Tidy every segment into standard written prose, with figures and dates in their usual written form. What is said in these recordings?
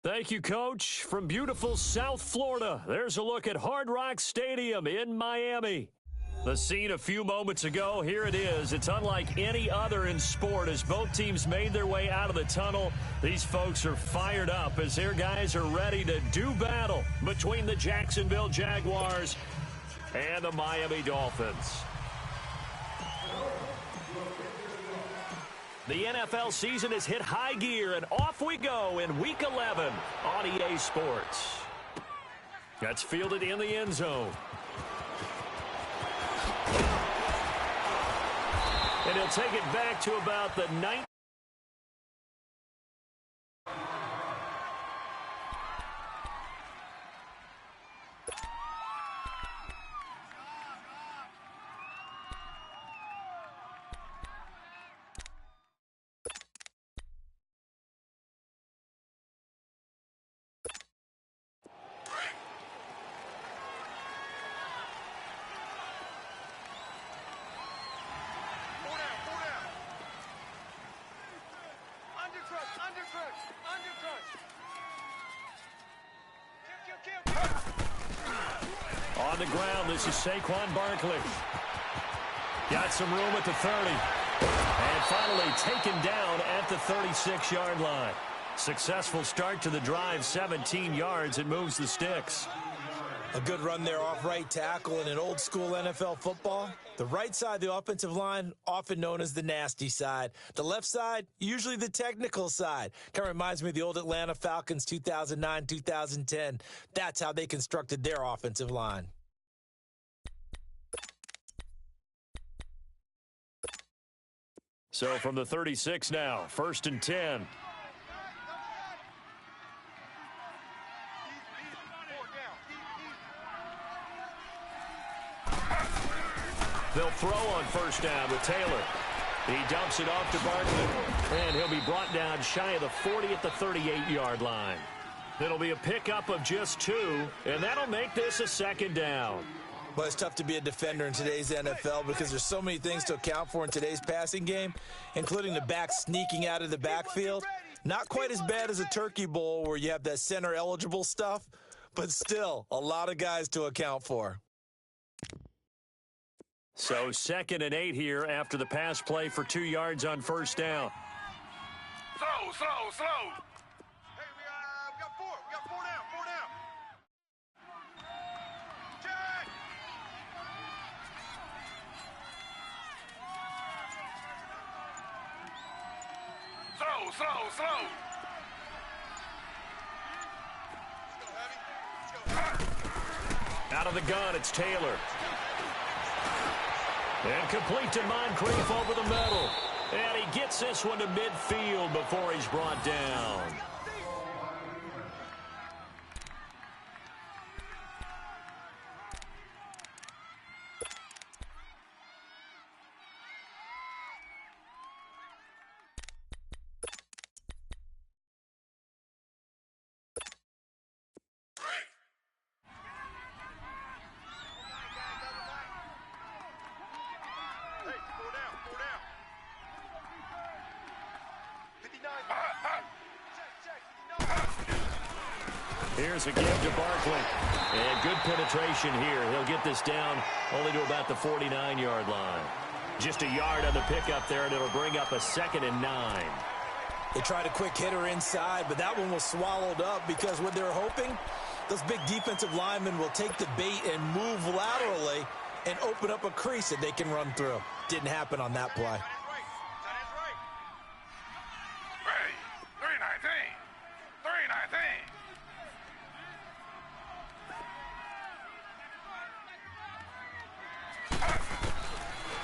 Thank you, Coach. From beautiful South Florida, there's a look at Hard Rock Stadium in Miami. The scene a few moments ago, here it is. It's unlike any other in sport as both teams made their way out of the tunnel. These folks are fired up as their guys are ready to do battle between the Jacksonville Jaguars and the Miami Dolphins. The NFL season has hit high gear, and off we go in Week 11 on EA Sports. That's fielded in the end zone. And he'll take it back to about the 9th. On the ground, this is Saquon Barkley. Got some room at the 30. And finally taken down at the 36-yard line. Successful start to the drive, 17 yards. It moves the sticks. A good run there off right tackle in an old-school NFL football. The right side of the offensive line, often known as the nasty side. The left side, usually the technical side. Kind of reminds me of the old Atlanta Falcons 2009-2010. That's how they constructed their offensive line. So from the 36 now, 1st and 10. They'll throw on 1st down with Taylor. He dumps it off to Barkley. And he'll be brought down shy of the 40 at the 38-yard line. It'll be a pickup of just 2, and that'll make this a 2nd down. Well, it's tough to be a defender in today's NFL because there's so many things to account for in today's passing game, including the back sneaking out of the backfield. Not quite as bad as a Turkey Bowl where you have that center-eligible stuff, but still a lot of guys to account for. So 2nd and 8 here after the pass play for 2 yards on 1st down. Slow. Hey, we got 4. We got 4 down. Check. Slow. Out of the gun, it's Taylor. And complete to Moncrief over the middle. And he gets this one to midfield before he's brought down. Here's a give to Barkley. And good penetration here. He'll get this down only to about the 49-yard line. Just a yard on the pickup there, and it'll bring up a 2nd and 9. They tried a quick hitter inside, but that one was swallowed up because what they're hoping, those big defensive linemen will take the bait and move laterally and open up a crease that they can run through. Didn't happen on that play.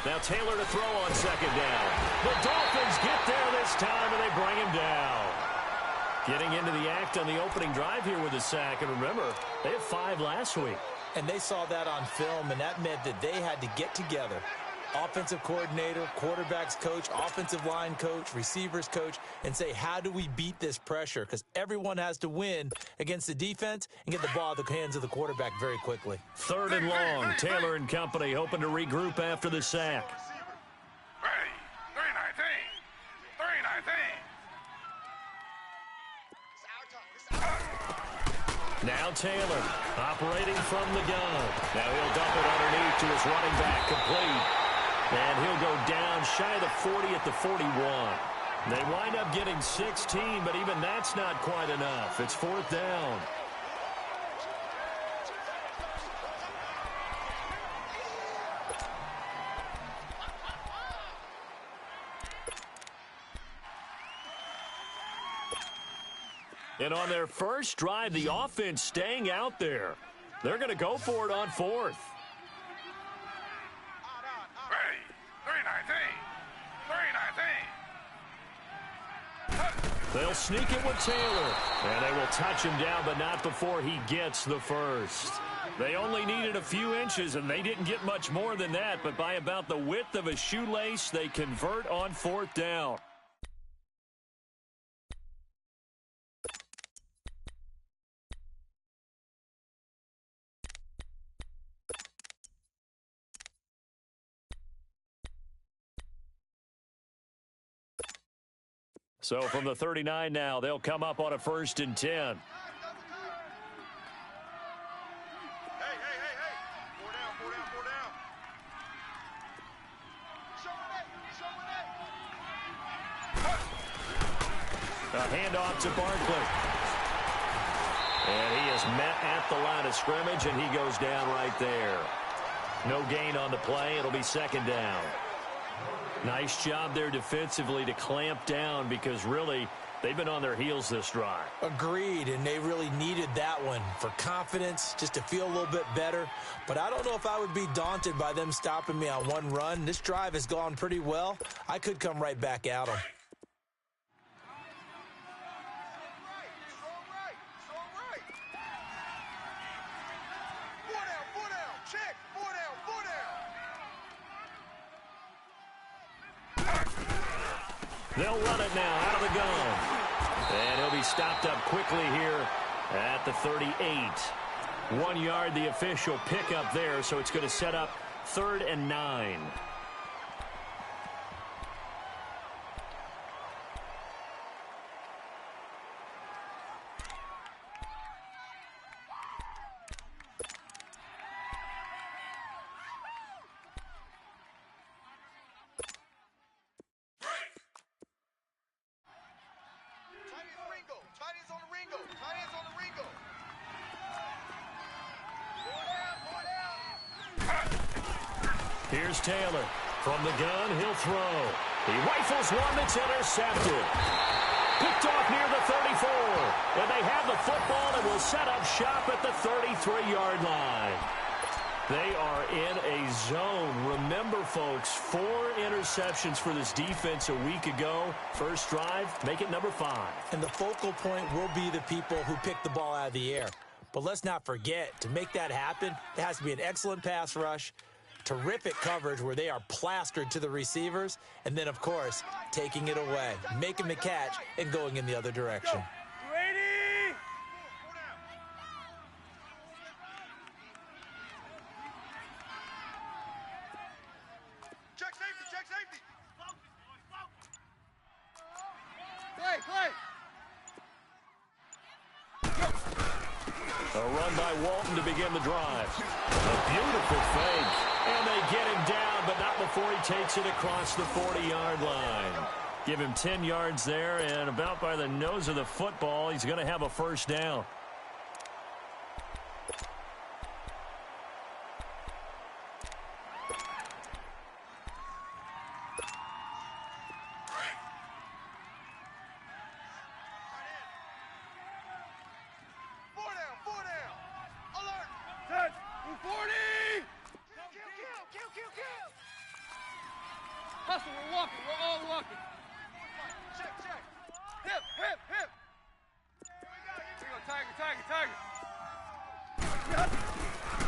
Now Taylor to throw on 2nd down. The Dolphins get there this time, and they bring him down. Getting into the act on the opening drive here with a sack. And remember, they had 5 last week. And they saw that on film, and that meant that they had to get together. Offensive coordinator, quarterbacks coach, offensive line coach, receivers coach, and say, how do we beat this pressure? Because everyone has to win against the defense and get the ball out of the hands of the quarterback very quickly. 3rd and long. Taylor and company hoping to regroup after the sack. Ready. 3-19. Now Taylor operating from the gun. Now he'll dump it underneath to his running back, complete. And he'll go down shy of the 40 at the 41. They wind up getting 16, but even that's not quite enough. It's fourth down. And on their first drive, the offense staying out there. They're going to go for it on fourth. Ready. 3-19. They'll sneak it with Taylor. And they will touch him down, but not before he gets the first. They only needed a few inches, and they didn't get much more than that. But by about the width of a shoelace, they convert on fourth down. So from the 39 now, they'll come up on a 1st and 10. Hey. 4 down. A handoff to Barkley. And he is met at the line of scrimmage, and he goes down right there. No gain on the play. It'll be 2nd down. Nice job there defensively to clamp down because really they've been on their heels this drive. Agreed, and they really needed that one for confidence, just to feel a little bit better. But I don't know if I would be daunted by them stopping me on one run. This drive has gone pretty well. I could come right back at them. Strong right. 4 down. Check. 4 down. They'll run it now out of the gun. And he'll be stopped up quickly here at the 38. 1 yard, the official pickup there, so it's going to set up 3rd and 9. Here's Taylor. From the gun, he'll throw. He rifles one that's intercepted. Picked off near the 34. And they have the football and will set up shop at the 33-yard line. They are in a zone. Remember, folks, 4 interceptions for this defense a week ago. First drive, make it number 5. And the focal point will be the people who pick the ball out of the air. But let's not forget, to make that happen, there has to be an excellent pass rush, terrific coverage where they are plastered to the receivers, and then, of course, taking it away, making the catch, and going in the other direction. Ready? Check safety. Play. A run by Walton to begin the drive. A beautiful fake. And they get him down, but not before he takes it across the 40-yard line. Give him 10 yards there, and about by the nose of the football, he's going to have a first down.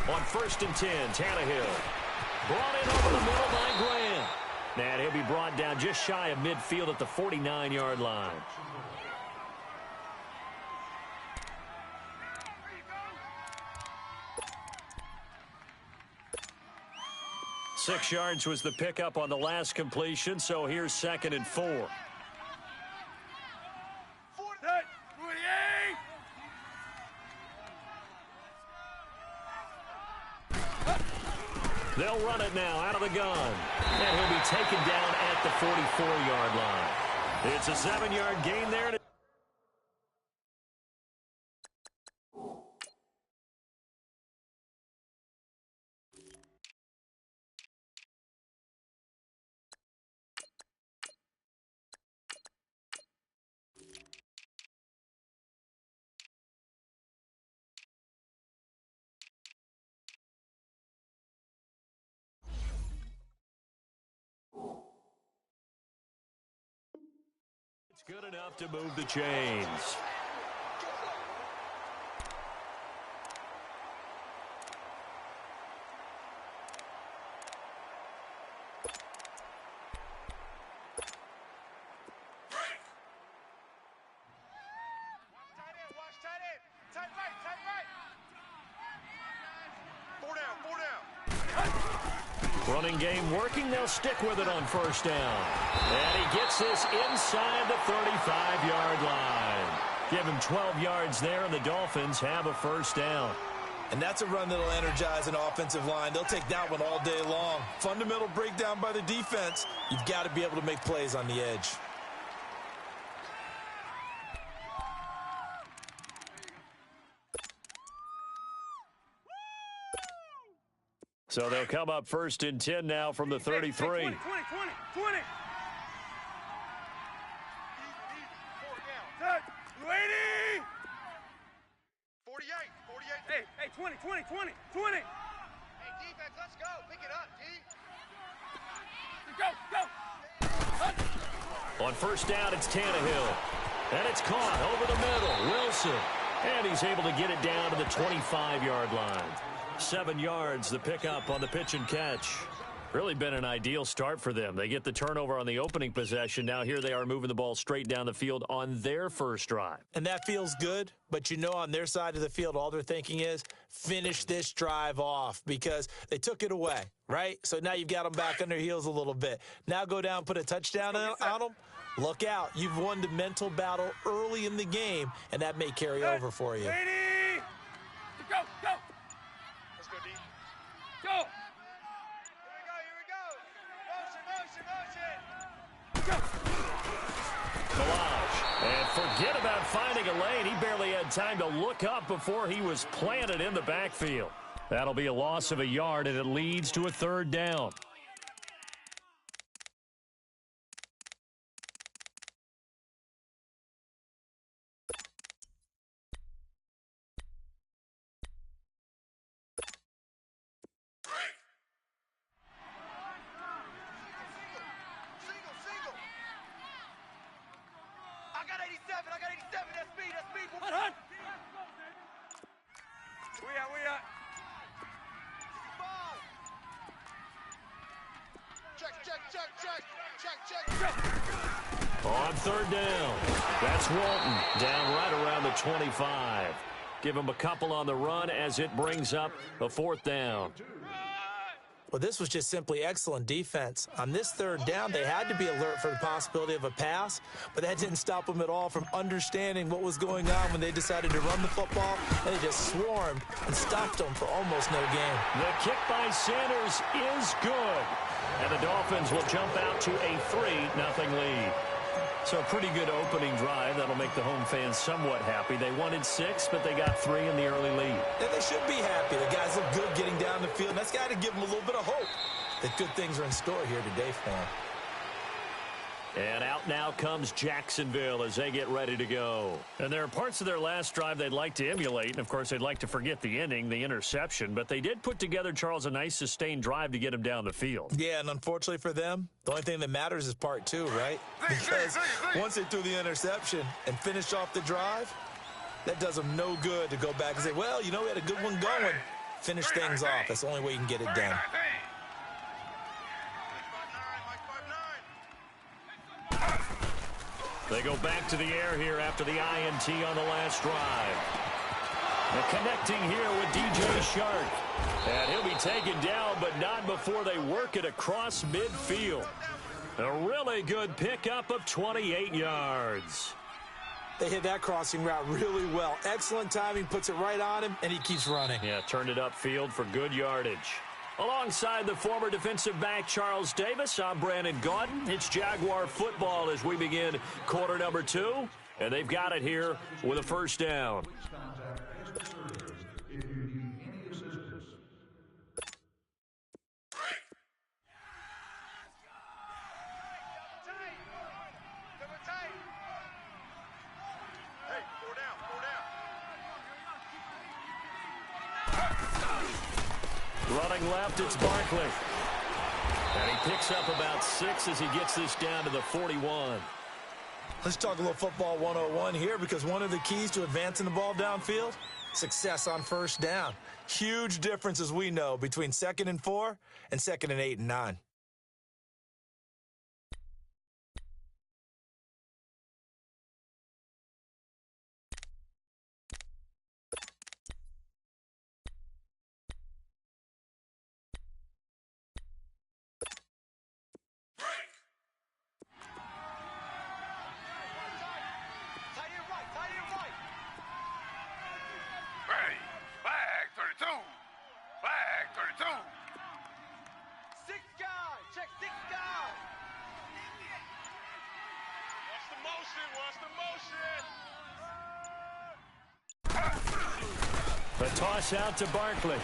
On 1st and 10, Tannehill. Brought in over the middle by Graham. And he'll be brought down just shy of midfield at the 49-yard line. Six yards was the pickup on the last completion, so here's 2nd and 4. run it now out of the gun. And he'll be taken down at the 44-yard line. It's a 7-yard gain there. It's good enough to move the chains. Watch tight end. Tight right, tight right. 4 down, 4 down. Running game working. They'll stick with it on first down. And he gets this inside the 35-yard line. Give him 12 yards there, and the Dolphins have a first down. And that's a run that'll energize an offensive line. They'll take that one all day long. Fundamental breakdown by the defense. You've got to be able to make plays on the edge. So they'll come up first and 10 now from the 33. 20. 48, 48. Hey, 20. Hey, defense, let's go. Pick it up, D. On first down, it's Tannehill. And it's caught over the middle. Wilson. And he's able to get it down to the 25-yard line. 7 yards, the pickup on the pitch and catch. Really been an ideal start for them. They get the turnover on the opening possession. Now here they are moving the ball straight down the field on their first drive. And that feels good, but you know on their side of the field, all they're thinking is finish this drive off because they took it away, right? So now you've got them back on their heels a little bit. Now go down, put a touchdown on them. Look out. You've won the mental battle early in the game, and that may carry over for you. Go. Let's go, D. Go. Here we go. Motion. Collage. And forget about finding a lane. He barely had time to look up before he was planted in the backfield. That'll be a loss of a yard, and it leads to a third down. I got 87. That's speed. We at. Check. On third down, that's Walton down right around the 25. Give him a couple on the run as it brings up a fourth down. Well, this was just simply excellent defense. On this third down, they had to be alert for the possibility of a pass, but that didn't stop them at all from understanding what was going on when they decided to run the football, and they just swarmed and stopped them for almost no gain. The kick by Sanders is good, and the Dolphins will jump out to a 3-0 lead. So a pretty good opening drive. That'll make the home fans somewhat happy. They wanted 6, but they got 3 in the early lead. And they should be happy. The guys look good getting down the field. That's got to give them a little bit of hope that good things are in store here today for them. And out now comes Jacksonville as they get ready to go. And there are parts of their last drive they'd like to emulate. And, of course, they'd like to forget the ending, the interception. But they did put together, Charles, a nice sustained drive to get him down the field. Yeah, and unfortunately for them, the only thing that matters is part 2, right? Because once they threw the interception and finished off the drive, that does them no good to go back and say, well, you know, we had a good one going. Finish things off. That's the only way you can get it done. They go back to the air here after the INT on the last drive. They're connecting here with DJ Shark. And he'll be taken down, but not before they work it across midfield. A really good pickup of 28 yards. They hit that crossing route really well. Excellent timing, puts it right on him, and he keeps running. Yeah, turned it upfield for good yardage. Alongside the former defensive back Charles Davis, I'm Brandon Gaudin. It's Jaguar football as we begin quarter number 2. And they've got it here with a first down. Running left, it's Barkley. And he picks up about 6 as he gets this down to the 41. Let's talk a little football 101 here, because one of the keys to advancing the ball downfield, success on first down. Huge difference, as we know, between 2nd and 4 and 2nd and 8 and 9. A toss out to Barkley.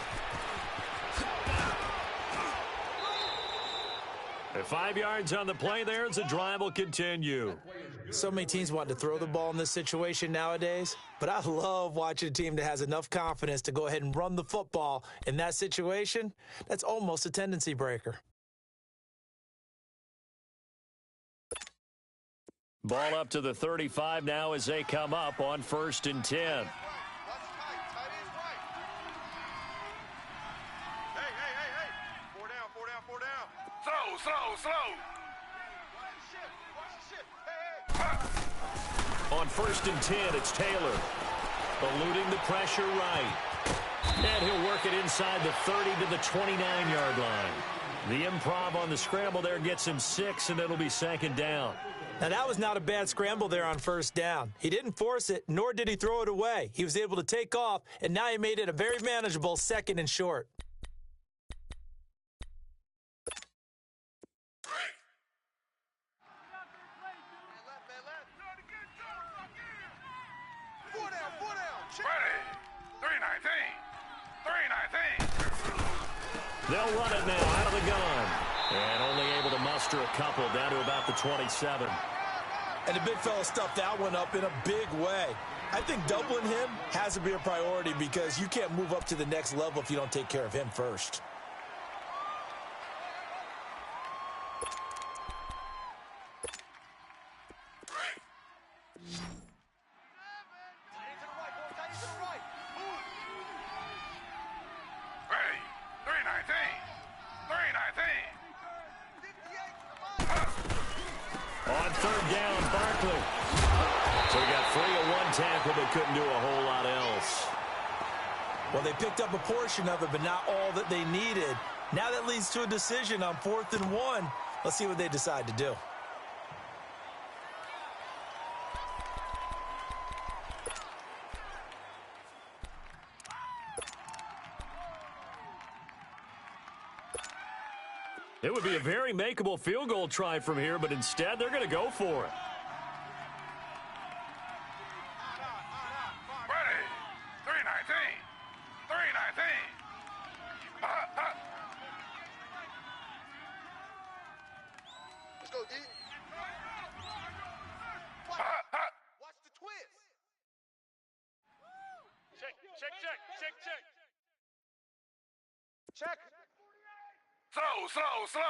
And 5 yards on the play there as the drive will continue. So many teams want to throw the ball in this situation nowadays, but I love watching a team that has enough confidence to go ahead and run the football in that situation. That's almost a tendency breaker. Ball up to the 35 now as they come up on 1st and 10. On 1st and 10, it's Taylor. Eluding the pressure right. And he'll work it inside the 30 to the 29-yard line. The improv on the scramble there gets him 6, and it'll be 2nd down. Now, that was not a bad scramble there on 1st down. He didn't force it, nor did he throw it away. He was able to take off, and now he made it a very manageable 2nd and short. They'll run it now out of the gun. And only able to muster a couple down to about the 27. And the big fella stuffed that one up in a big way. I think doubling him has to be a priority, because you can't move up to the next level if you don't take care of him first. On 3rd down, Barkley. So he got free of one tackle, but couldn't do a whole lot else. Well, they picked up a portion of it, but not all that they needed. Now that leads to a decision on 4th and 1. Let's see what they decide to do. It would be a very makeable field goal try from here, but instead they're going to go for it. Ready. 319. 319. Let's go, D. Watch the twist. Check. Check. Slow.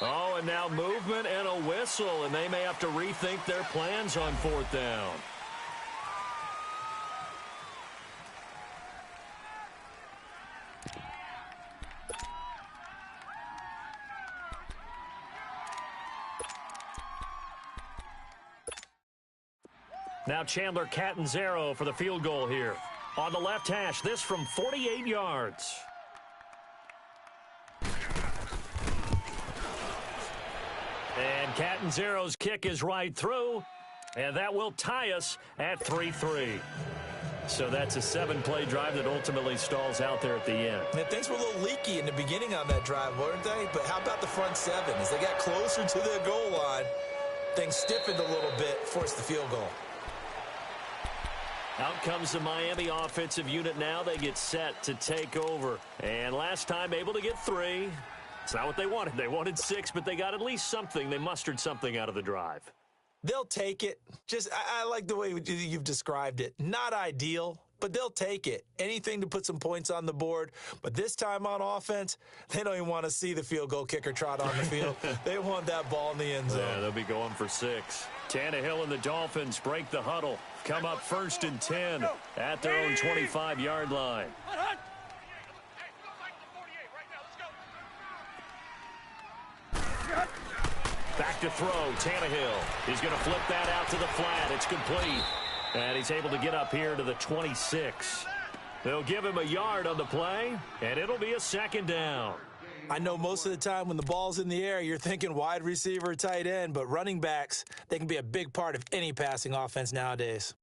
Oh, and now movement and a whistle, and they may have to rethink their plans on 4th down. Now Chandler Catanzaro for the field goal here. On the left hash, this from 48 yards. And Catanzaro's kick is right through, and that will tie us at 3-3. So that's a 7-play drive that ultimately stalls out there at the end. And things were a little leaky in the beginning on that drive, weren't they? But how about the front 7? As they got closer to their goal line, things stiffened a little bit, forced the field goal. Out comes the Miami offensive unit now. They get set to take over. And last time able to get 3. It's not what they wanted. They wanted 6, but they got at least something. They mustered something out of the drive. They'll take it. I like the way you've described it. Not ideal, but they'll take it. Anything to put some points on the board. But this time on offense, they don't even want to see the field goal kicker trot on the field. They want that ball in the end zone. Yeah, they'll be going for 6. Tannehill and the Dolphins break the huddle. Come up 1st and 10 at their own 25-yard line. Back to throw, Tannehill. He's going to flip that out to the flat. It's complete. And he's able to get up here to the 26. They'll give him a yard on the play, and it'll be a 2nd down. I know most of the time when the ball's in the air, you're thinking wide receiver, tight end, but running backs, they can be a big part of any passing offense nowadays.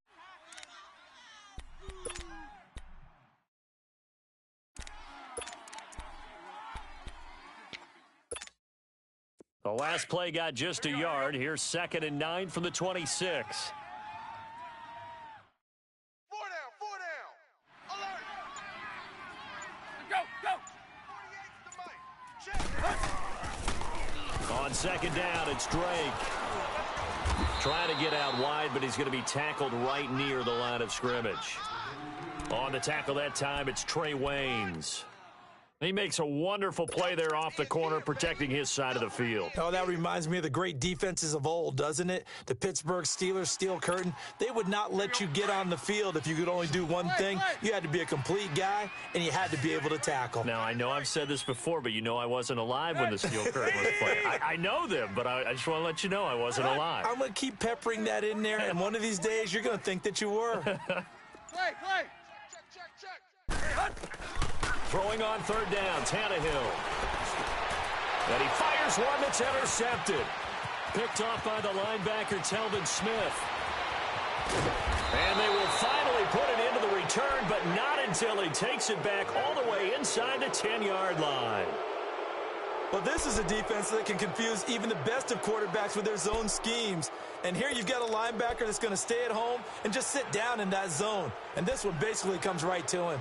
The last play got just a yard. Here's 2nd and 9 from the 26. 4 down. Alert. Go. On 2nd down, it's Drake. Trying to get out wide, but he's going to be tackled right near the line of scrimmage. On the tackle that time, it's Trey Waynes. He makes a wonderful play there off the corner, protecting his side of the field. Oh, that reminds me of the great defenses of old, doesn't it? The Pittsburgh Steelers steel curtain. They would not let you get on the field if you could only do one thing. You had to be a complete guy, and you had to be able to tackle. Now, I know I've said this before, but you know I wasn't alive when the steel curtain was playing. I know them, but I just want to let you know I wasn't alive. I'm going to keep peppering that in there, and one of these days you're going to think that you were. Play. Check. Throwing on 3rd down, Tannehill. And he fires one that's intercepted. Picked off by the linebacker, Telvin Smith. And they will finally put it into the return, but not until he takes it back all the way inside the 10-yard line. Well, this is a defense that can confuse even the best of quarterbacks with their zone schemes. And here you've got a linebacker that's going to stay at home and just sit down in that zone. And this one basically comes right to him.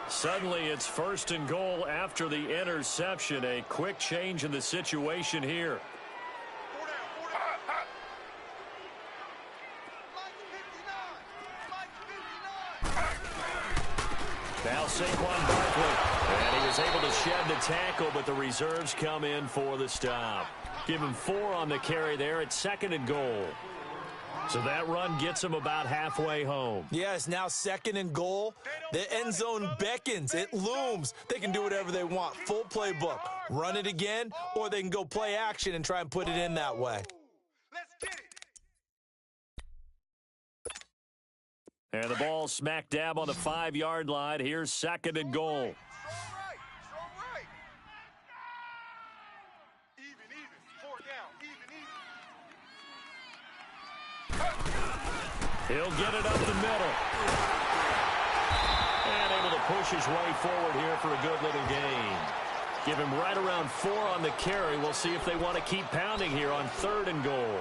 Suddenly it's 1st and goal after the interception. A quick change in the situation here. 4 down. Now Saquon Barkley. And he was able to shed the tackle, but the reserves come in for the stop. Give him 4 on the carry there at 2nd and goal. So that run gets him about halfway home. Yes, now 2nd and goal. The end zone beckons. It looms. They can do whatever they want. Full playbook. Run it again, or they can go play action and try and put it in that way. Let's get it. And the ball smack dab on the 5-yard line. Here's 2nd and goal. Strong right. Even. 4 down. Even. He'll get it up the middle. And able to push his way forward here for a good little gain. Give him right around 4 on the carry. We'll see if they want to keep pounding here on 3rd and goal.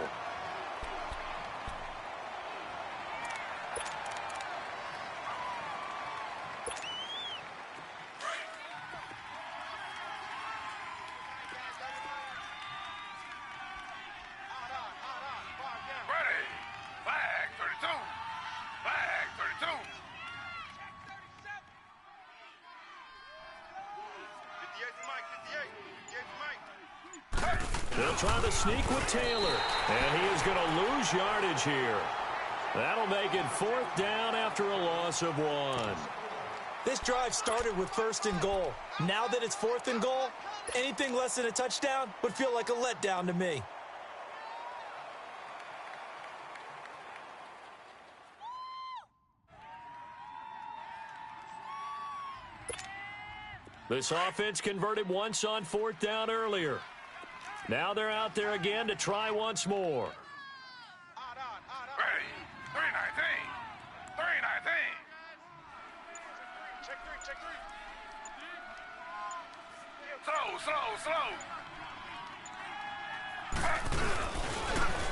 They'll try to sneak with Taylor, and he is going to lose yardage here. That'll make it 4th down after a loss of 1. This drive started with 1st and goal. Now that it's 4th and goal, anything less than a touchdown would feel like a letdown to me. This offense converted once on 4th down earlier. Now they're out there again to try once more. Ready. 319. Check three. Slow.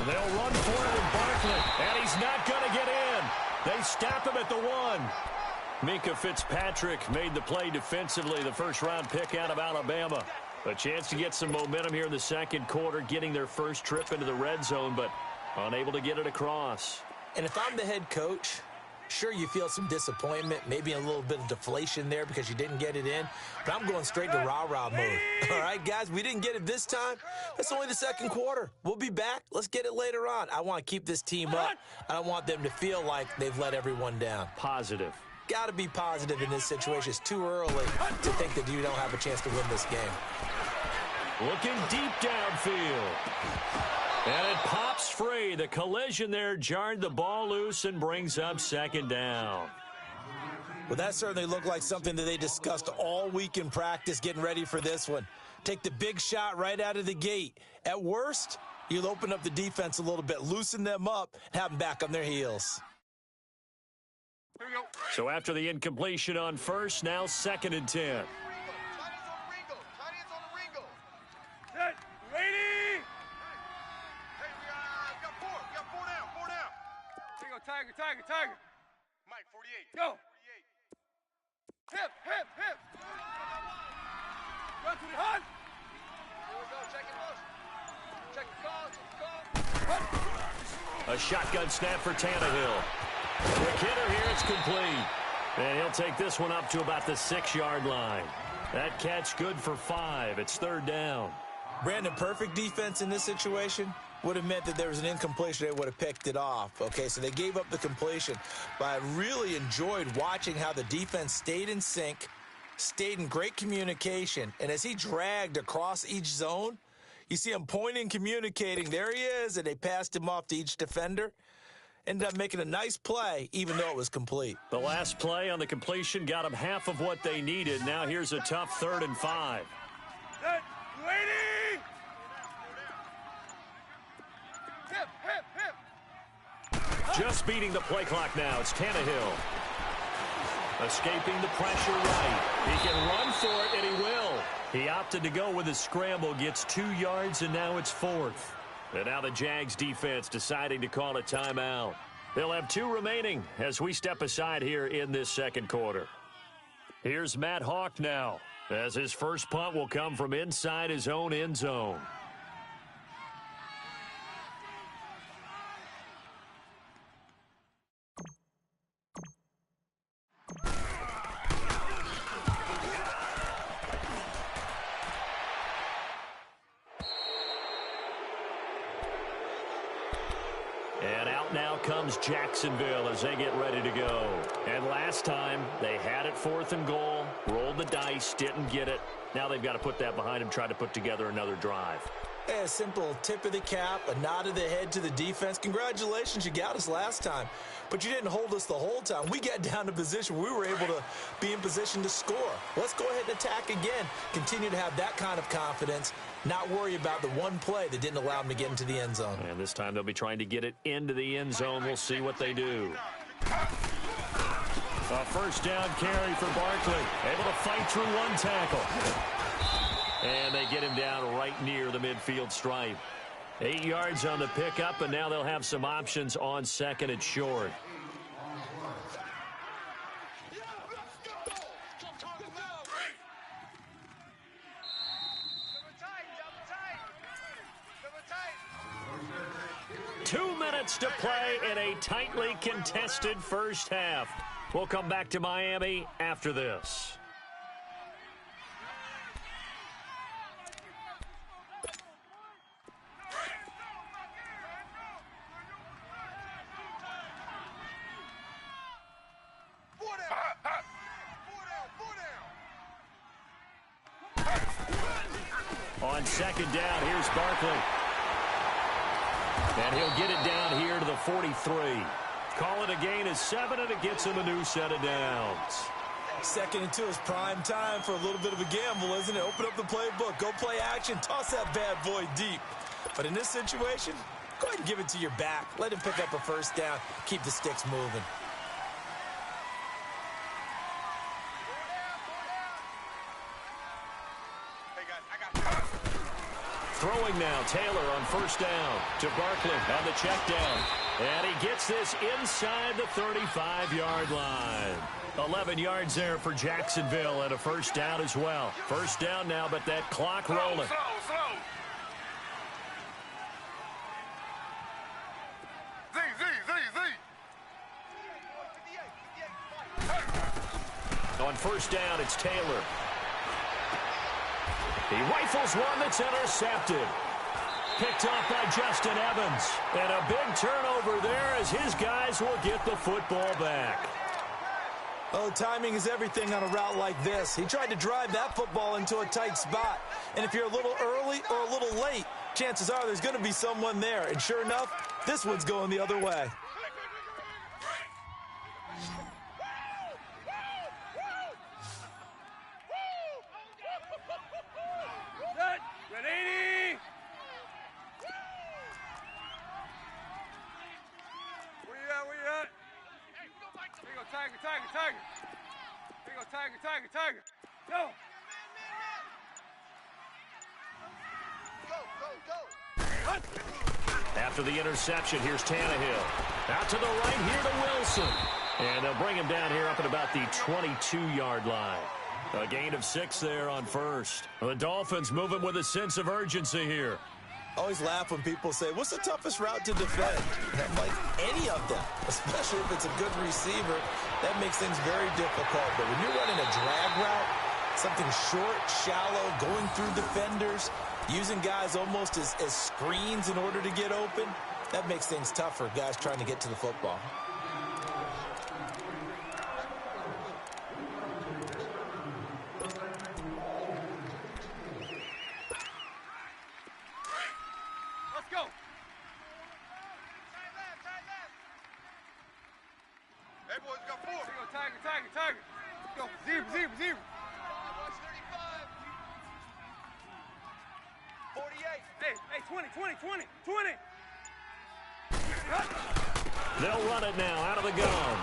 They'll run for it with Barkley, and he's not going to get in. They stop him at the 1. Minkah Fitzpatrick made the play defensively, the first-round pick out of Alabama. A chance to get some momentum here in the second quarter, getting their first trip into the red zone, but unable to get it across. And if I'm the head coach, sure, you feel some disappointment, maybe a little bit of deflation there because you didn't get it in, but I'm going straight to rah-rah mode. All right, guys, we didn't get it this time. That's only the second quarter. We'll be back. Let's get it later on. I want to keep this team up. I don't want them to feel like they've let everyone down. Positive. Got to be positive in this situation. It's too early to think that you don't have a chance to win this game. Looking deep downfield. And it pops free. The collision there jarred the ball loose and brings up second down. Well, that certainly looked like something that they discussed all week in practice getting ready for this one. Take the big shot right out of the gate. At worst, you'll open up the defense a little bit, loosen them up, and have them back on their heels. Here we go. So after the incompletion on first, now 2nd and 10. Tight ends on the Ringo. Set. Ready. Hey, we got four. We got four down. Here you go, Tiger. Mike, 48. Go. 48. Hip. Run to the hunt. Here we go. Check it motion. Check the call. A shotgun snap for Tannehill. Quick hitter here, it's complete. And he'll take this one up to about the 6-yard line. That catch good for 5. It's 3rd down. Brandon, perfect defense in this situation would have meant that there was an incompletion. They would have picked it off. Okay, so they gave up the completion. But I really enjoyed watching how the defense stayed in sync, stayed in great communication. And as he dragged across each zone, you see him pointing, communicating. There he is, and they passed him off to each defender. Ended up making a nice play, even though it was complete. The last play on the completion got them half of what they needed. Now here's a tough 3rd and 5. Set. Ready. Hip. Just beating the play clock now. It's Tannehill. Escaping the pressure right. He can run for it, and he will. He opted to go with a scramble, gets 2 yards, and now it's 4th. And now the Jags defense deciding to call a timeout. They'll have 2 remaining as we step aside here in this second quarter. Here's Matt Hawk now, as his first punt will come from inside his own end zone. And out now comes Jacksonville as they get ready to go. And last time, they had it 4th and goal, rolled the dice, didn't get it. Now they've got to put that behind them, try to put together another drive. A simple tip of the cap, a nod of the head to the defense. Congratulations, you got us last time. But you didn't hold us the whole time. We got down to position. We were able to be in position to score. Let's go ahead and attack again. Continue to have that kind of confidence. Not worry about the one play that didn't allow them to get into the end zone. And this time they'll be trying to get it into the end zone. We'll see what they do. A first down carry for Barkley. Able to fight through one tackle. And they get him down right near the midfield stripe. 8 yards on the pickup, and now they'll have some options on 2nd and short. Two minutes to play in a tightly contested first half. We'll come back to Miami after this. On 2nd down, here's Barkley. And he'll get it down here to the 43. Call it a gain of 7, and it gets him a new set of downs. 2nd and 2 is prime time for a little bit of a gamble, isn't it? Open up the playbook, go play action, toss that bad boy deep. But in this situation, go ahead and give it to your back. Let him pick up a first down, keep the sticks moving. throwing now. Taylor on first down to Barkley on the check down. And he gets this inside the 35-yard line. 11 yards there for Jacksonville and a first down as well. First down now, but that clock rolling. On first down, it's Taylor. He rifles one that's intercepted. Picked off by Justin Evans. And a big turnover there as his guys will get the football back. Oh, timing is everything on a route like this. He tried to drive that football into a tight spot. And if you're a little early or a little late, chances are there's going to be someone there. And sure enough, this one's going the other way. Tiger. Go. After the interception, here's Tannehill. Out to the right here to Wilson. And they'll bring him down here up at about the 22-yard line. A gain of 6 there on first. The Dolphins moving with a sense of urgency here. Always laugh when people say, what's the toughest route to defend? And I'm like, any of them, especially if it's a good receiver, that makes things very difficult. But when you're running a drag route, something short, shallow, going through defenders, using guys almost as screens in order to get open, that makes things tough for guys trying to get to the football. Tiger. Go. Zebra. Watch 35. 48. Hey, 20. They'll run it now out of the gun.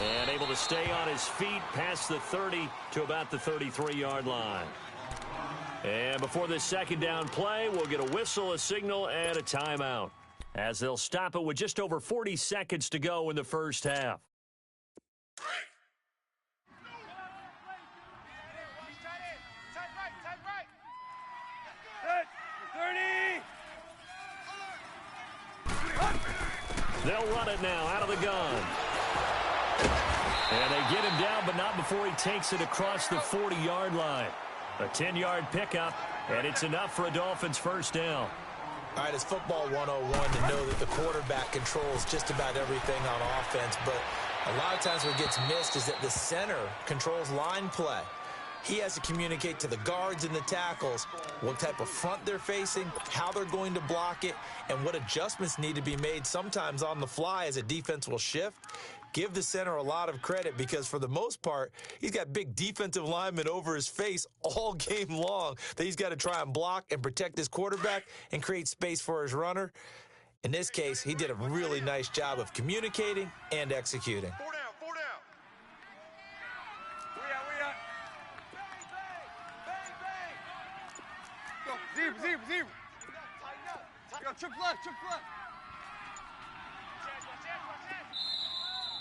And able to stay on his feet past the 30 to about the 33-yard line. And before this second down play, we'll get a whistle, a signal, and a timeout, as they'll stop it with just over 40 seconds to go in the first half. They'll run it now out of the gun. And they get him down, but not before he takes it across the 40-yard line. A 10-yard pickup, and it's enough for a Dolphins first down. All right, it's football 101 to know that the quarterback controls just about everything on offense, but a lot of times what gets missed is that the center controls line play. He has to communicate to the guards and the tackles what type of front they're facing, how they're going to block it, and what adjustments need to be made sometimes on the fly as a defense will shift. Give the center a lot of credit because for the most part, he's got big defensive linemen over his face all game long that he's got to try and block and protect his quarterback and create space for his runner. In this case, he did a really nice job of communicating and executing. Four down. Zebra. Go, triple left.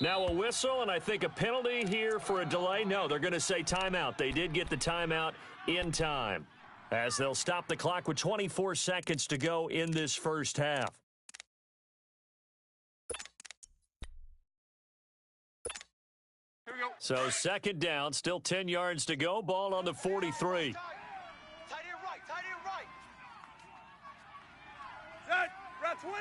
Now a whistle, and I think a penalty here for a delay. No, they're going to say timeout. They did get the timeout in time, as they'll stop the clock with 24 seconds to go in this first half. Here we go. So second down, still 10 yards to go. Ball on the 43. Tight end right. Set. Route 20.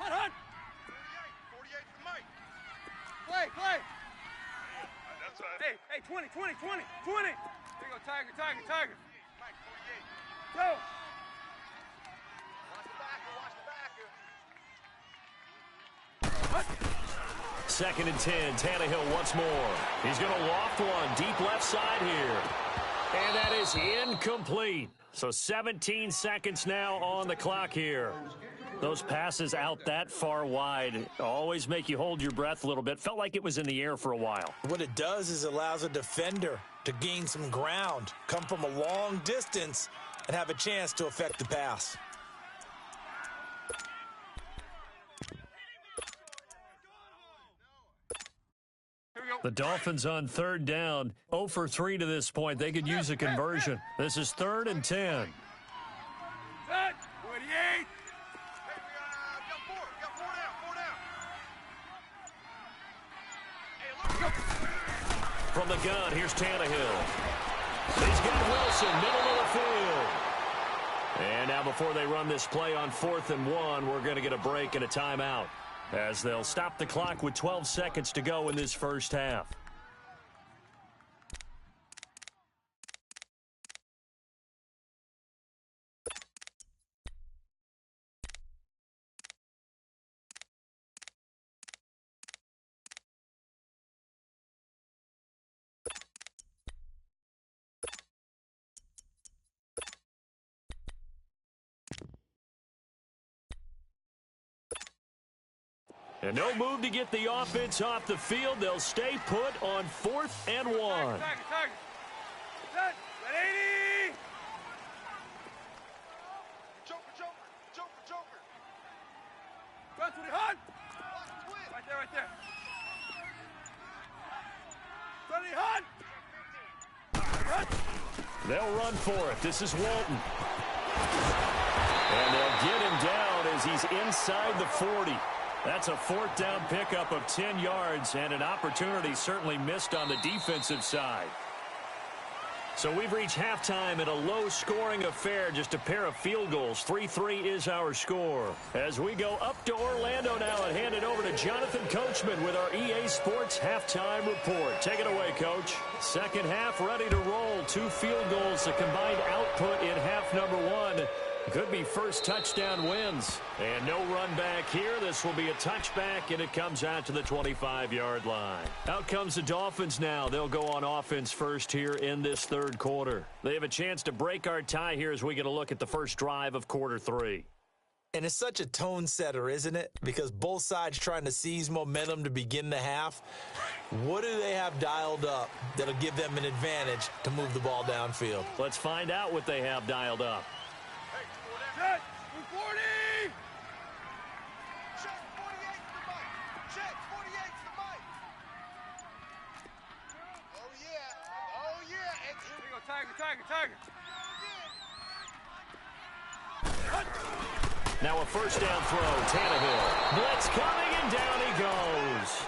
Hot. 48 for Mike. Play. That's right. Hey, 20. Here you go, Tiger. Mike, 48. Go. Watch the backer. Second and 10. Tannehill once more. He's going to loft one deep left side here. And that is incomplete. So 17 seconds now on the clock here. Those passes out that far wide always make you hold your breath a little bit. Felt like it was in the air for a while. What it does is allows a defender to gain some ground, come from a long distance, and have a chance to affect the pass. The Dolphins on third down, 0 for 3 to this point. They could use a conversion. This is 3rd and 10. Set. 28. Hey, we got four. We got four down. Hey, look. From the gun, here's Tannehill. He's got Wilson, middle of the field. And now before they run this play on 4th and 1, we're going to get a break and a timeout, as they'll stop the clock with 12 seconds to go in this first half. And no move to get the offense off the field. They'll stay put on 4th and 1. Target. Set. 80. Joker. Run to the hunt. Twin. Right there. Run to the hunt. They'll run for it. This is Walton. And they'll get him down as he's inside the 40. That's a 4th down pickup of 10 yards and an opportunity certainly missed on the defensive side. So we've reached halftime in a low-scoring affair, just a pair of field goals. 3-3 is our score. As we go up to Orlando now and hand it over to Jonathan Coachman with our EA Sports halftime report. Take it away, Coach. Second half ready to roll. 2 field goals, a combined output in half number 1. Could be first touchdown wins. And no run back here. This will be a touchback, and it comes out to the 25-yard line. Out comes the Dolphins now. They'll go on offense first here in this third quarter. They have a chance to break our tie here as we get a look at the first drive of quarter 3. And it's such a tone setter, isn't it? Because both sides trying to seize momentum to begin the half. What do they have dialed up that'll give them an advantage to move the ball downfield? Let's find out what they have dialed up. Set. 240. Check 48 to the mic. Check 48 to the mic. Oh, yeah. Here we go. Tiger. Now a first down throw. Tannehill. Blitz coming, and down he goes.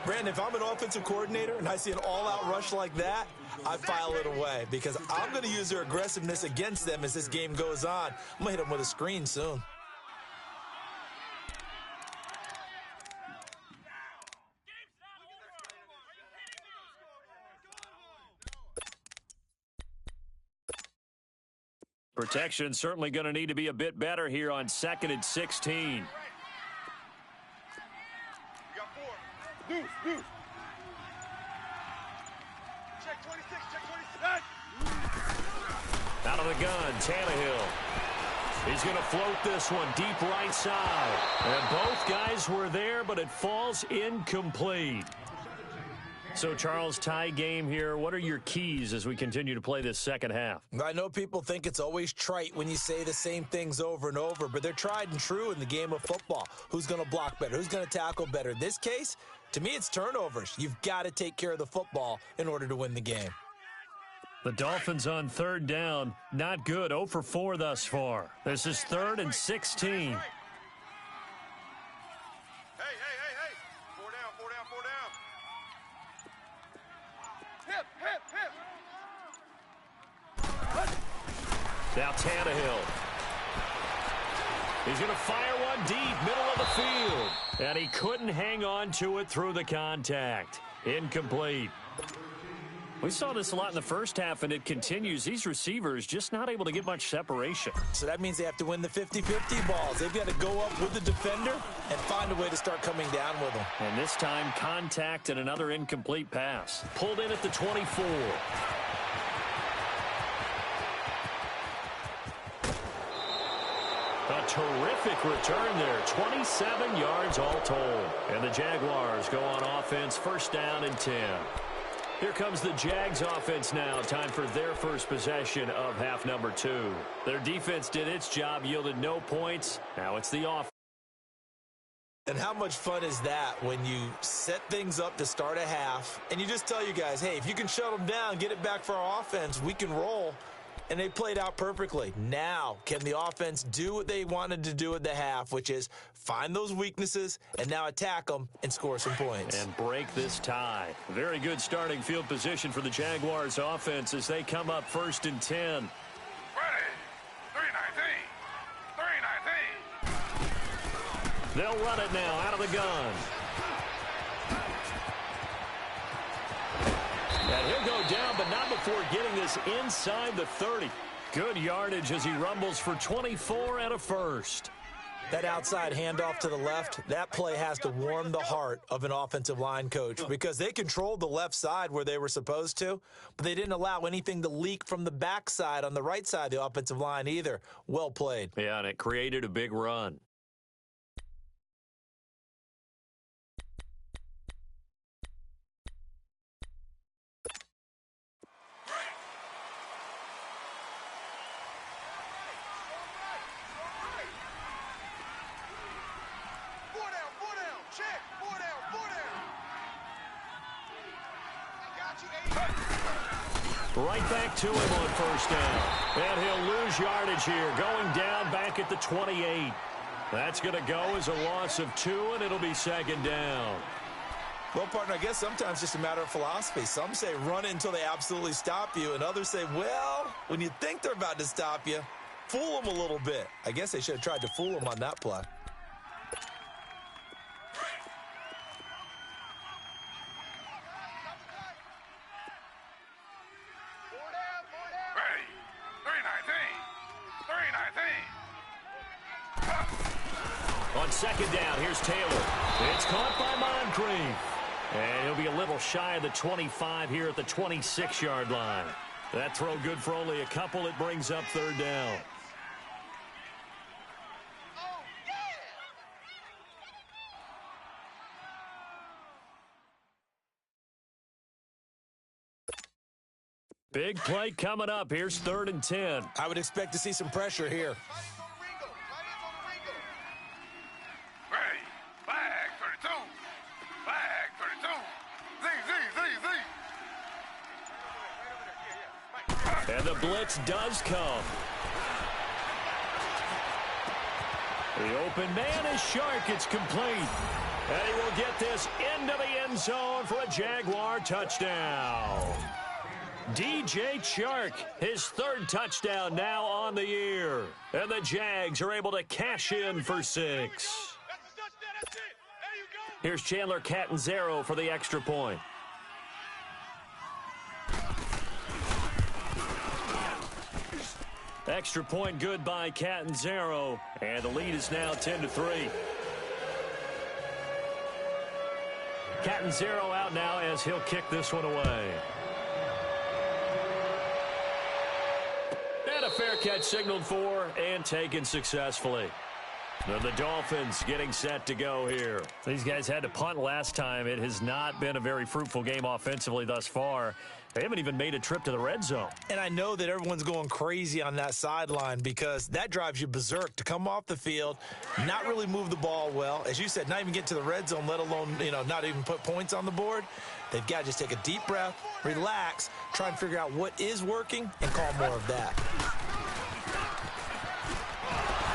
Brandon, if I'm an offensive coordinator and I see an all-out rush like that, I file it away because I'm going to use their aggressiveness against them as this game goes on. I'm going to hit them with a screen soon. Protection certainly going to need to be a bit better here on 2nd and 16. We got 4. Deuce. Check 26. Set. Out of the gun, Tannehill. He's going to float this one deep right side. And both guys were there, but it falls incomplete. So, Charles, tie game here. What are your keys as we continue to play this second half? I know people think it's always trite when you say the same things over and over, but they're tried and true in the game of football. Who's going to block better? Who's going to tackle better? In this case, to me, it's turnovers. You've got to take care of the football in order to win the game. The Dolphins on third down. Not good. 0 for 4 thus far. This is 3rd and 16. Hey. 4 down. Hip. Now Tannehill. He's going to fire one deep, middle of the field. And he couldn't hang on to it through the contact. Incomplete. We saw this a lot in the first half, and it continues. These receivers just not able to get much separation. So that means they have to win the 50-50 balls. They've got to go up with the defender and find a way to start coming down with them. And this time, contact and another incomplete pass. Pulled in at the 24. terrific return there. 27 yards all told. And the Jaguars go on offense, first down and 10. Here comes the Jags offense now. Time for their first possession of half number 2. Their defense did its job, yielded no points. Now it's the offense. And how much fun is that when you set things up to start a half and you just tell you guys, hey, if you can shut them down, get it back for our offense, we can roll. And they played out perfectly. Now, can the offense do what they wanted to do at the half, which is find those weaknesses and now attack them and score some points. And break this tie. Very good starting field position for the Jaguars offense as they come up first and 10. Ready. 319. 319. They'll run it now out of the gun. And he'll go down, but not before getting this inside the 30. Good yardage as he rumbles for 24 and a first. That outside handoff to the left, that play has to warm the heart of an offensive line coach because they controlled the left side where they were supposed to, but they didn't allow anything to leak from the backside on the right side of the offensive line either. Well played. Yeah, and it created a big run. Right back to him on first down. And he'll lose yardage here, going down back at the 28. That's going to go as a loss of 2, and it'll be second down. Well, partner, I guess sometimes it's just a matter of philosophy. Some say run it until they absolutely stop you, and others say, well, when you think they're about to stop you, fool them a little bit. I guess they should have tried to fool them on that play. On second down, here's Taylor. It's caught by Moncrief. And he'll be a little shy of the 25 here at the 26-yard line. That throw good for only a couple. It brings up third down. Big play coming up. Here's 3rd and 10. I would expect to see some pressure here. And the blitz does come. The open man is Shark. It's complete. And he will get this into the end zone for a Jaguar touchdown. DJ Chark, his 3rd touchdown now on the year. And the Jags are able to cash in for 6. Here's Chandler Catanzaro for the extra point. Extra point good by Catanzaro. And the lead is now 10-3. Catanzaro out now as he'll kick this one away. And a fair catch signaled for and taken successfully. And the Dolphins getting set to go here. These guys had to punt last time. It has not been a very fruitful game offensively thus far. They haven't even made a trip to the red zone. And I know that everyone's going crazy on that sideline because that drives you berserk to come off the field, not really move the ball well. As you said, not even get to the red zone, let alone, not even put points on the board. They've got to just take a deep breath, relax, try and figure out what is working, and call more of that.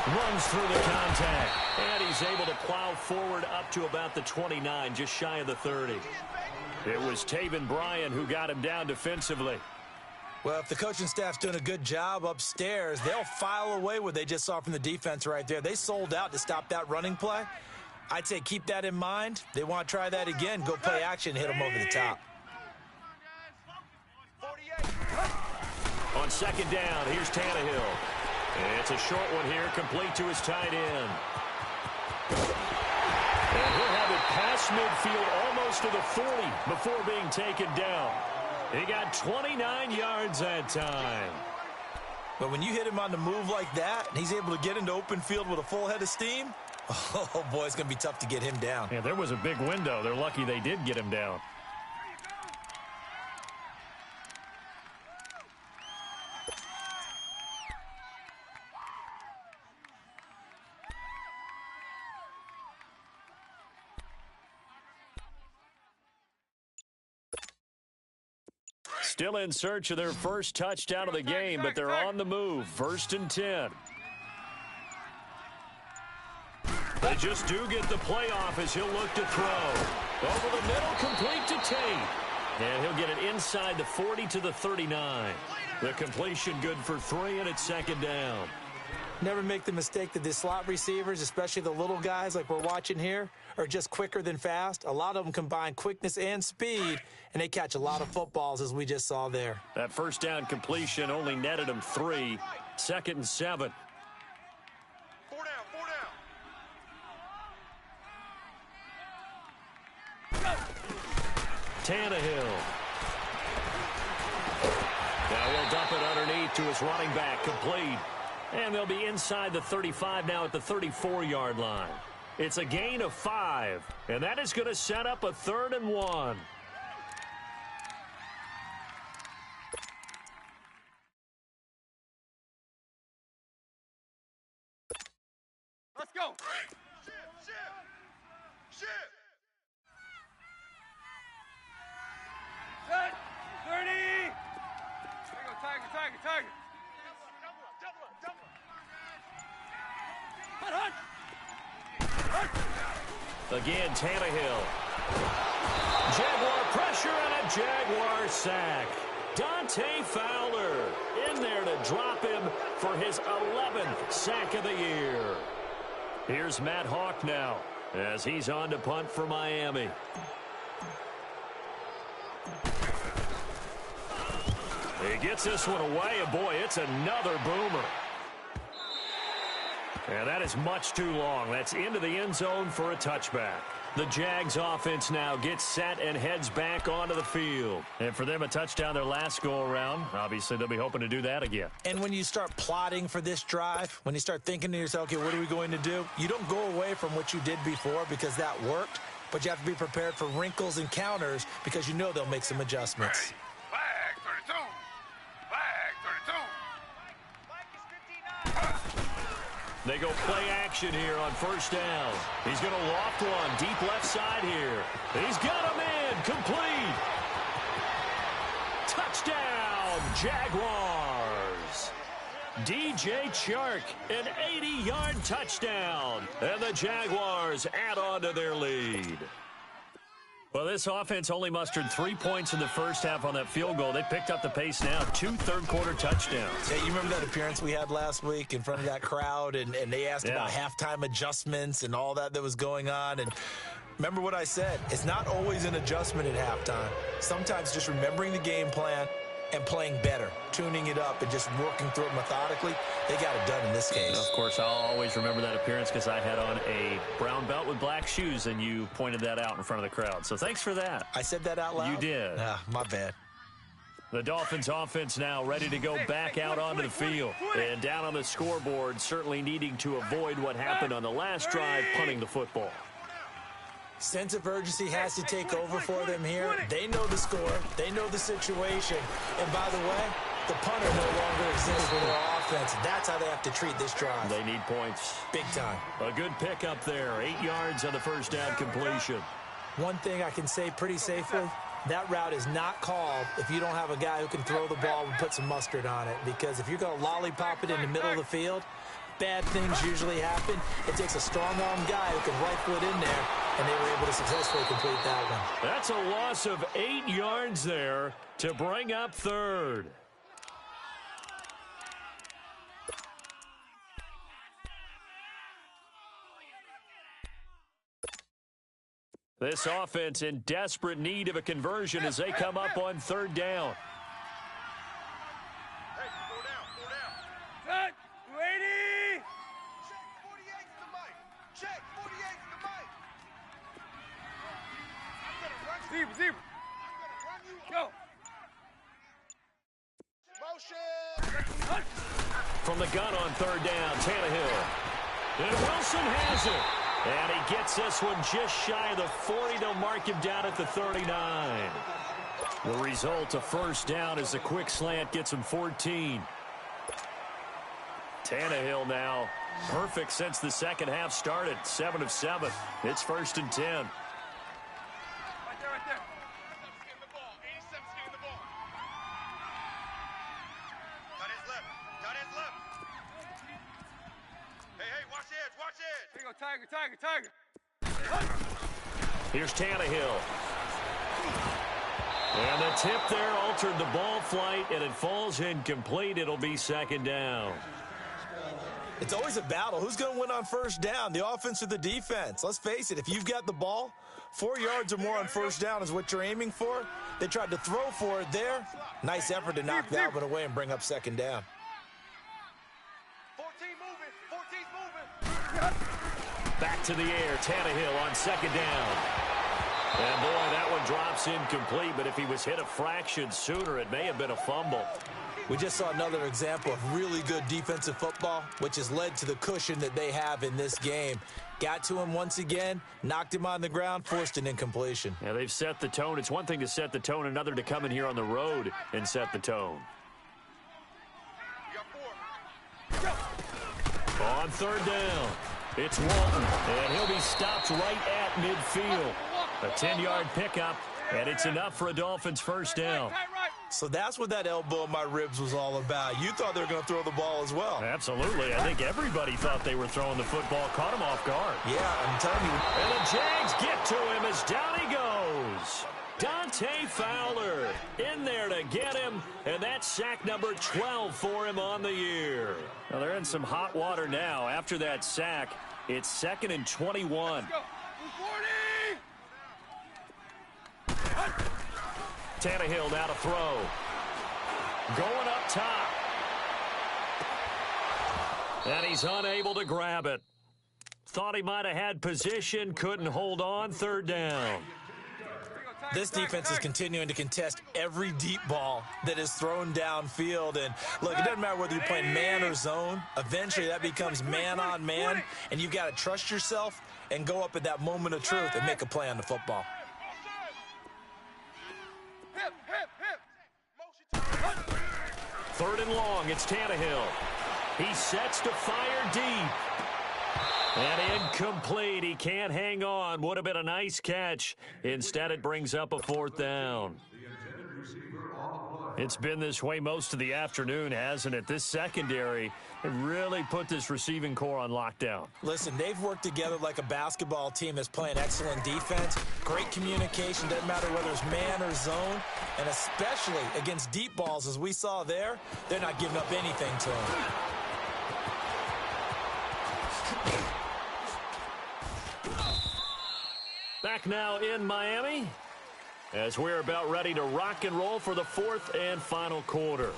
Runs through the contact, and he's able to plow forward up to about the 29, just shy of the 30. It was Taven Bryan who got him down defensively. Well, if the coaching staff's doing a good job upstairs, they'll file away what they just saw from the defense right there. They sold out to stop that running play. I'd say keep that in mind. They want to try that again. Go play action, hit them over the top. On second down, here's Tannehill. It's a short one here, complete to his tight end. And he'll have it past midfield, almost to the 40, before being taken down. He got 29 yards that time. But when you hit him on the move like that, and he's able to get into open field with a full head of steam, oh, boy, it's going to be tough to get him down. Yeah, there was a big window. They're lucky they did get him down. Still in search of their first touchdown of the game, but they're on the move. 1st and 10. They just do get the playoff as he'll look to throw. Over the middle, complete to Tate. And he'll get it inside the 40 to the 39. The completion good for 3, and it's 2nd down. Never make the mistake that the slot receivers, especially the little guys like we're watching here, are just quicker than fast. A lot of them combine quickness and speed, and they catch a lot of footballs, as we just saw there. That 1st down completion only netted him 3. 2nd and 7. 4 down, 4 down. Tannehill. Now he'll dump it underneath to his running back, complete. And they'll be inside the 35 now at the 34-yard line. It's a gain of 5, and that is going to set up a 3rd and 1. Let's go. Ship. Set. 30. There you go, Tiger. Again, Tannehill. Jaguar pressure and a Jaguar sack. Dante Fowler in there to drop him for his 11th sack of the year. Here's Matt Hawk now as he's on to punt for Miami. He gets this one away, and boy, it's another boomer. And that is much too long. That's into the end zone for a touchback. The Jags offense now gets set and heads back onto the field. And for them, a touchdown their last go-around. Obviously, they'll be hoping to do that again. And when you start plotting for this drive, when you start thinking to yourself, okay, what are we going to do? You don't go away from what you did before because that worked, but you have to be prepared for wrinkles and counters because you know they'll make some adjustments. Flag 32. Flag 32. They go play action here on 1st down. He's going to loft one deep left side here. He's got him in. Complete. Touchdown, Jaguars. DJ Chark, an 80-yard touchdown. And the Jaguars add on to their lead. Well, this offense only mustered 3 points in the first half on that field goal. They picked up the pace now. 2 third-quarter touchdowns. Hey, you remember that appearance we had last week in front of that crowd, and they asked about halftime adjustments and all that was going on, and remember what I said. It's not always an adjustment at halftime. Sometimes just remembering the game plan and playing better, tuning it up and just working through it methodically. They got it done in this case. Of course, I'll always remember that appearance because I had on a brown belt with black shoes, and you pointed that out in front of the crowd. So thanks for that. I said that out loud? You did. My bad. The Dolphins offense now ready to go back out onto the field. And down on the scoreboard, certainly needing to avoid what happened on the last drive, punting the football. Sense of urgency has to take over for them here. They know the score. They know the situation. And by the way, the punter no longer exists for their offense. That's how they have to treat this drive. They need points. Big time. A good pickup there. 8 yards on the 1st down completion. One thing I can say pretty safely, that route is not called if you don't have a guy who can throw the ball and put some mustard on it. Because if you're going to lollipop it in the middle of the field, bad things usually happen. It takes a strong-arm guy who can rifle it in there, and they were able to successfully complete that one. That's a loss of 8 yards there to bring up 3rd. This offense in desperate need of a conversion as they come up on 3rd down. Hey, 4 down. Set. 280. Check 48 to the mic. Check 48 to the mic. I'm going to run you. Zebra. I'm going to run you. Go. Motion. from the gun on third down. Tannehill. And Wilson has it. And he gets this one just shy of the 40. They'll mark him down at the 39. The result, a first down as the quick slant gets him 14. Tannehill now perfect since the second half started. 7 of 7. It's 1st and 10. Right there. 87's getting the ball. 87's getting the ball. Got his left. Got his left. Hey, watch the edge. Watch the edge. Here you go, Tiger. Here's Tannehill. And the tip there altered the ball flight, and it falls incomplete. It'll be 2nd down. It's always a battle. Who's going to win on first down, the offense or the defense? Let's face it, if you've got the ball, 4 yards or more on first down is what you're aiming for. They tried to throw for it there. Nice effort to knock that one away and bring up 2nd down. 14 moving. Back to the air. Tannehill on 2nd down. And, boy, that one drops incomplete, but if he was hit a fraction sooner, it may have been a fumble. We just saw another example of really good defensive football, which has led to the cushion that they have in this game. Got to him once again, knocked him on the ground, forced an incompletion. Yeah, they've set the tone. It's one thing to set the tone, another to come in here on the road and set the tone. You got 4. On 3rd down, it's Walton, and he'll be stopped right at midfield. A 10-yard pickup, and it's enough for a Dolphins first down. So that's what that elbow in my ribs was all about. You thought they were going to throw the ball as well. Absolutely. I think everybody thought they were throwing the football. Caught him off guard. Yeah, I'm telling you. And the Jags get to him as down he goes. Dante Fowler in there to get him, and that's sack number 12 for him on the year. Now they're in some hot water now. After that sack, it's 2nd and 21. Let's go. 40. Tannehill now to throw. Going up top. And he's unable to grab it. Thought he might have had position, couldn't hold on. 3rd down. This defense is continuing to contest every deep ball that is thrown downfield. And, look, it doesn't matter whether you're playing man or zone. Eventually that becomes man on man, and you've got to trust yourself and go up at that moment of truth and make a play on the football. Hip. 3rd and long, it's Tannehill. He sets to fire deep. And incomplete. He can't hang on. Would have been a nice catch. Instead, it brings up a 4th down. It's been this way most of the afternoon, hasn't it? This secondary really put this receiving core on lockdown. Listen, they've worked together like a basketball team that's playing excellent defense. Great communication. Doesn't matter whether it's man or zone. And especially against deep balls, as we saw there, they're not giving up anything to them. Back now in Miami as we're about ready to rock and roll for the 4th and final quarter.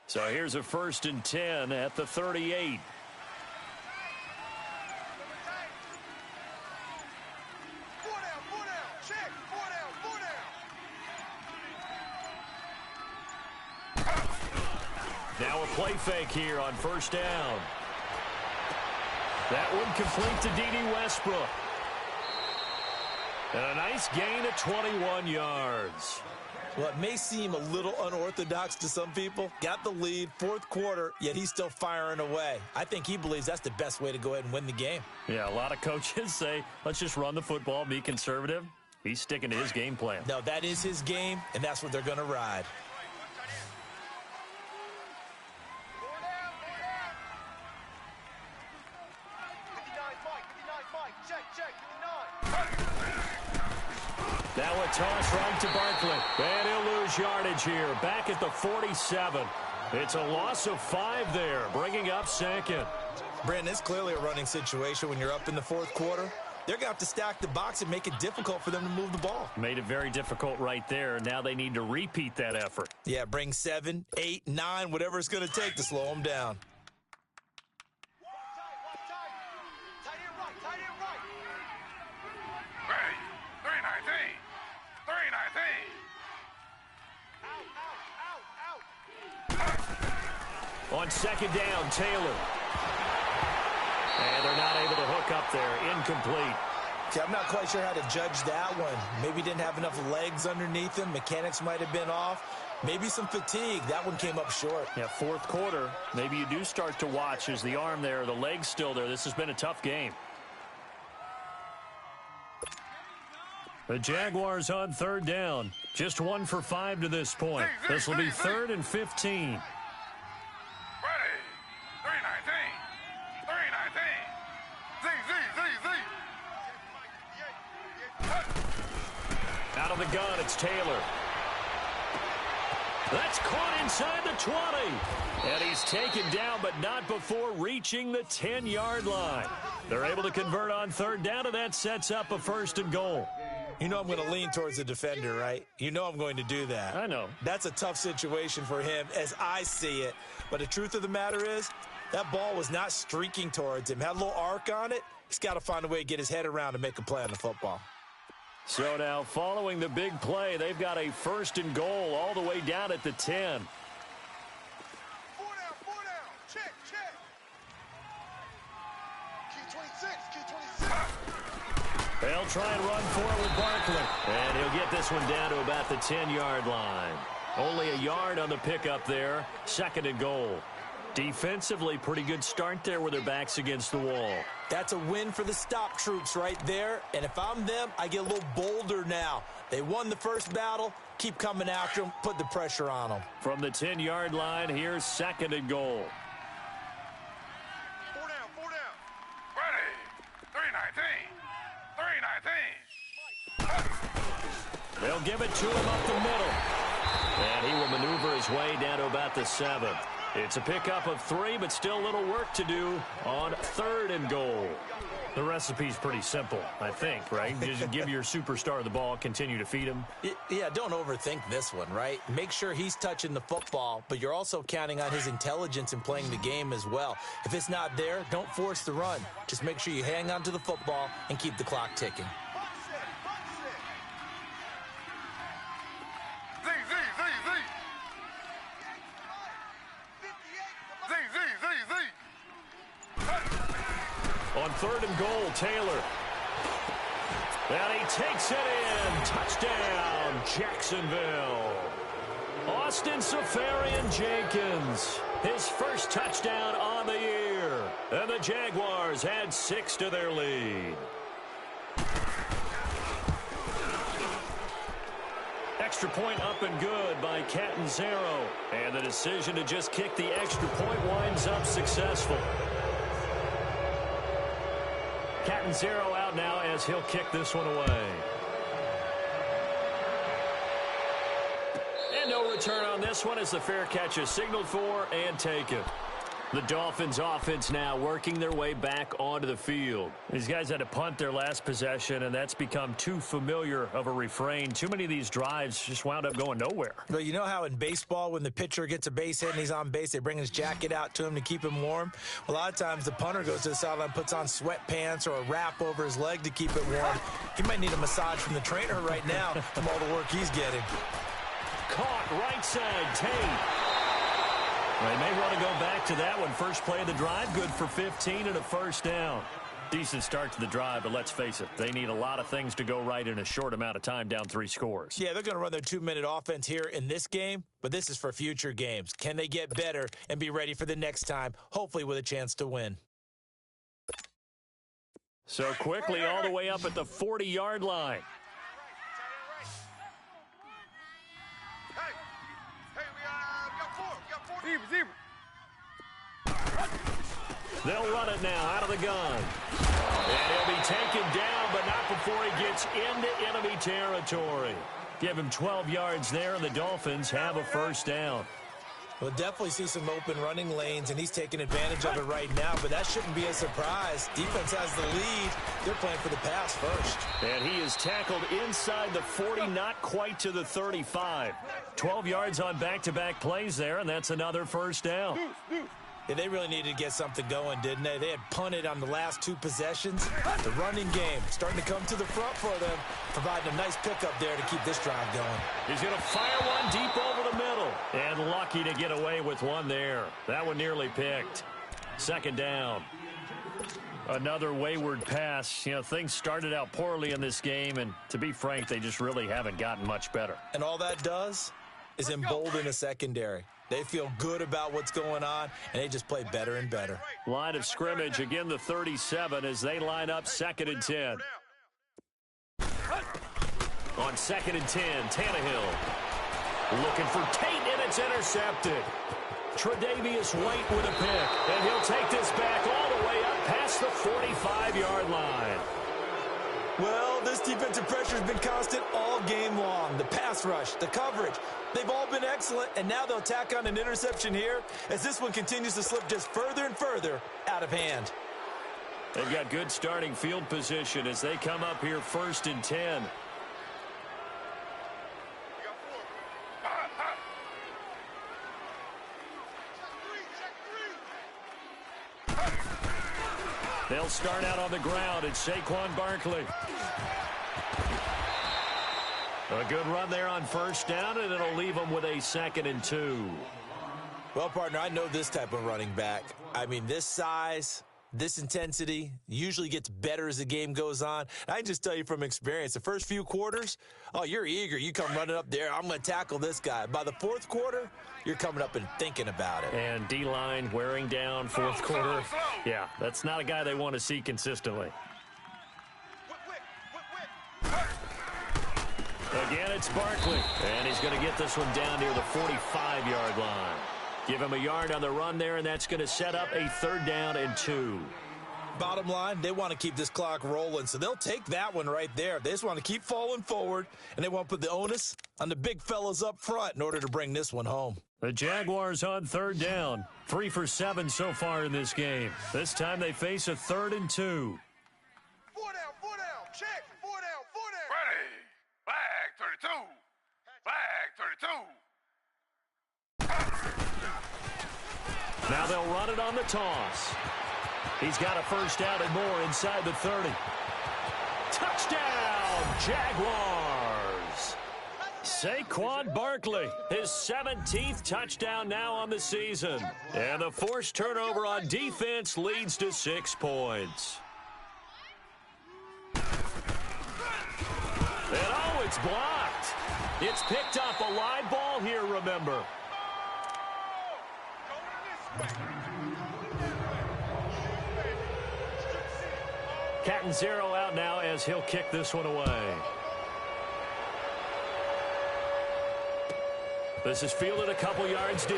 So here's a 1st and 10 at the 38. Four down. Check. Four down. Now a play fake here on 1st down. That one complete to D.D. Westbrook. And a nice gain of 21 yards. Well, it may seem a little unorthodox to some people. Got the lead, 4th quarter, yet he's still firing away. I think he believes that's the best way to go ahead and win the game. Yeah, a lot of coaches say, let's just run the football, be conservative. He's sticking to his game plan. No, that is his game, and that's what they're going to ride. Now a toss right to Barkley. And he'll lose yardage here. Back at the 47. It's a loss of 5 there, bringing up second. Brandon, it's clearly a running situation when you're up in the fourth quarter. They're going to have to stack the box and make it difficult for them to move the ball. Made it very difficult right there. Now they need to repeat that effort. Yeah, bring 7, 8, 9, whatever it's going to take to slow them down. On second down, Taylor. And they're not able to hook up there. Incomplete. See, I'm not quite sure how to judge that one. Maybe didn't have enough legs underneath him. Mechanics might have been off. Maybe some fatigue. That one came up short. Yeah, fourth quarter. Maybe you do start to watch as the arm there, the leg's still there. This has been a tough game. The Jaguars on third down. Just 1 for 5 to this point. This will be 3rd and 15. Out of the gun, it's Taylor. That's caught inside the 20. And he's taken down, but not before reaching the 10-yard line. They're able to convert on third down, and that sets up a 1st and goal. You know I'm going to lean towards the defender, right? You know I'm going to do that. I know. That's a tough situation for him as I see it. But the truth of the matter is, that ball was not streaking towards him. Had a little arc on it. He's got to find a way to get his head around and make a play on the football. So now, following the big play, they've got a 1st and goal all the way down at the 10. 4 down. Check. Key 26. They'll try and run forward with Barkley. And he'll get this one down to about the 10-yard line. Only a yard on the pickup there. 2nd and goal. Defensively, pretty good start there with their backs against the wall. That's a win for the stop troops right there. And if I'm them, I get a little bolder now. They won the first battle. Keep coming after them. Put the pressure on them. From the 10-yard line, here's 2nd and goal. 4 down. Ready. 319. They'll give it to him up the middle. And he will maneuver his way down to about the 7. It's a pickup of 3, but still a little work to do on 3rd and goal. The recipe's pretty simple, I think, right? Just give your superstar the ball, continue to feed him. Yeah, don't overthink this one, right? Make sure he's touching the football, but you're also counting on his intelligence in playing the game as well. If it's not there, don't force the run. Just make sure you hang on to the football and keep the clock ticking. On 3rd and goal, Taylor. And he takes it in. Touchdown, Jacksonville. Austin Safarian-Jenkins, his first touchdown on the year. And the Jaguars add 6 to their lead. Extra point up and good by Catanzaro. And the decision to just kick the extra point winds up successful. Catanzaro out now as he'll kick this one away. And no return on this one as the fair catch is signaled for and taken. The Dolphins offense now working their way back onto the field. These guys had to punt their last possession, and that's become too familiar of a refrain. Too many of these drives just wound up going nowhere. But you know how in baseball, when the pitcher gets a base hit and he's on base, they bring his jacket out to him to keep him warm? A lot of times the punter goes to the sideline, puts on sweatpants or a wrap over his leg to keep it warm. He might need a massage from the trainer right now from all the work he's getting. Caught right side, Tate. They may want to go back to that one. First play of the drive, good for 15 and a 1st down. Decent start to the drive, but let's face it, they need a lot of things to go right in a short amount of time, down 3 scores. Yeah, they're going to run their 2-minute offense here in this game, but this is for future games. Can they get better and be ready for the next time, hopefully with a chance to win? So quickly all the way up at the 40-yard line. Zebra. They'll run it now out of the gun. And he'll be taken down, but not before he gets into enemy territory. Give him 12 yards there, and the Dolphins have a first down. We'll definitely see some open running lanes, and he's taking advantage of it right now, but that shouldn't be a surprise. Defense has the lead. They're playing for the pass first. And he is tackled inside the 40, not quite to the 35. 12 yards on back-to-back plays there, and that's another first down. Yeah, they really needed to get something going, didn't they? They had punted on the last two possessions. The running game starting to come to the front for them, providing a nice pickup there to keep this drive going. He's going to fire one deep over the middle. And lucky to get away with one there. That one nearly picked. Second down. Another wayward pass. You know, things started out poorly in this game, and to be frank, they just really haven't gotten much better. And all that does is embolden a secondary. They feel good about what's going on, and they just play better and better. Line of scrimmage, again the 37 as they line up 2nd and 10. On 2nd and 10, Tannehill looking for Tate, and it's intercepted. Tre'Davious White with a pick, and he'll take this back all the way up past the 45-yard line. Well, this defensive pressure has been constant all game long. The pass rush, the coverage, they've all been excellent, and now they'll tack on an interception here as this one continues to slip just further and further out of hand. They've got good starting field position as they come up here 1st and 10. They'll start out on the ground. It's Saquon Barkley. A good run there on 1st down, and it'll leave them with a 2nd and 2. Well, partner, I know this type of running back. I mean, this size, this intensity usually gets better as the game goes on. I can just tell you from experience, the first few quarters, oh, you're eager. You come running up there, I'm going to tackle this guy. By the 4th quarter, you're coming up and thinking about it. And D-line wearing down 4th quarter. Yeah, that's not a guy they want to see consistently. Again, it's Barkley, and he's going to get this one down near the 45-yard line. Give him a yard on the run there, and that's going to set up a 3rd down and 2. Bottom line, they want to keep this clock rolling, so they'll take that one right there. They just want to keep falling forward, and they want to put the onus on the big fellas up front in order to bring this one home. The Jaguars on 3rd down. 3 for 7 so far in this game. This time they face a 3rd and 2. 4 down, check, 4 down, 4 down. Ready. Flag 32. Flag 32. Now they'll run it on the toss. He's got a 1st down and more inside the 30. Touchdown, Jaguars! Saquon Barkley, his 17th touchdown now on the season. And the forced turnover on defense leads to 6 points. And oh, it's blocked. It's picked up, a live ball here, remember. Cat and 0 out now as he'll kick this one away. This is fielded a couple yards deep.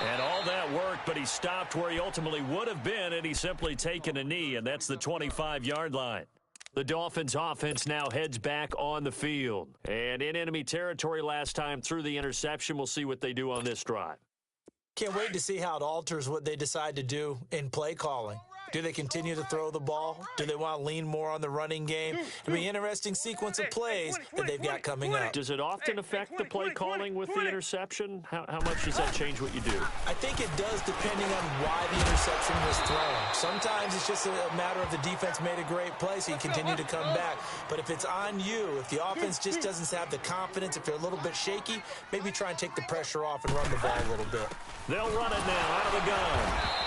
And all that worked, but he stopped where he ultimately would have been, and he's simply taken a knee, and that's the 25-yard line. The Dolphins offense now heads back on the field. And in enemy territory last time through the interception, we'll see what they do on this drive. Can't wait to see how it alters what they decide to do in play calling. Do they continue to throw the ball? Do they want to lean more on the running game? It'll be an interesting sequence of plays that they've got coming up. Does it often affect the play calling with the interception? How much does that change what you do? I think it does depending on why the interception was thrown. Sometimes it's just a matter of the defense made a great play, so you continue to come back. But if it's on you, if the offense just doesn't have the confidence, if they're a little bit shaky, maybe try and take the pressure off and run the ball a little bit. They'll run it now out of the gun.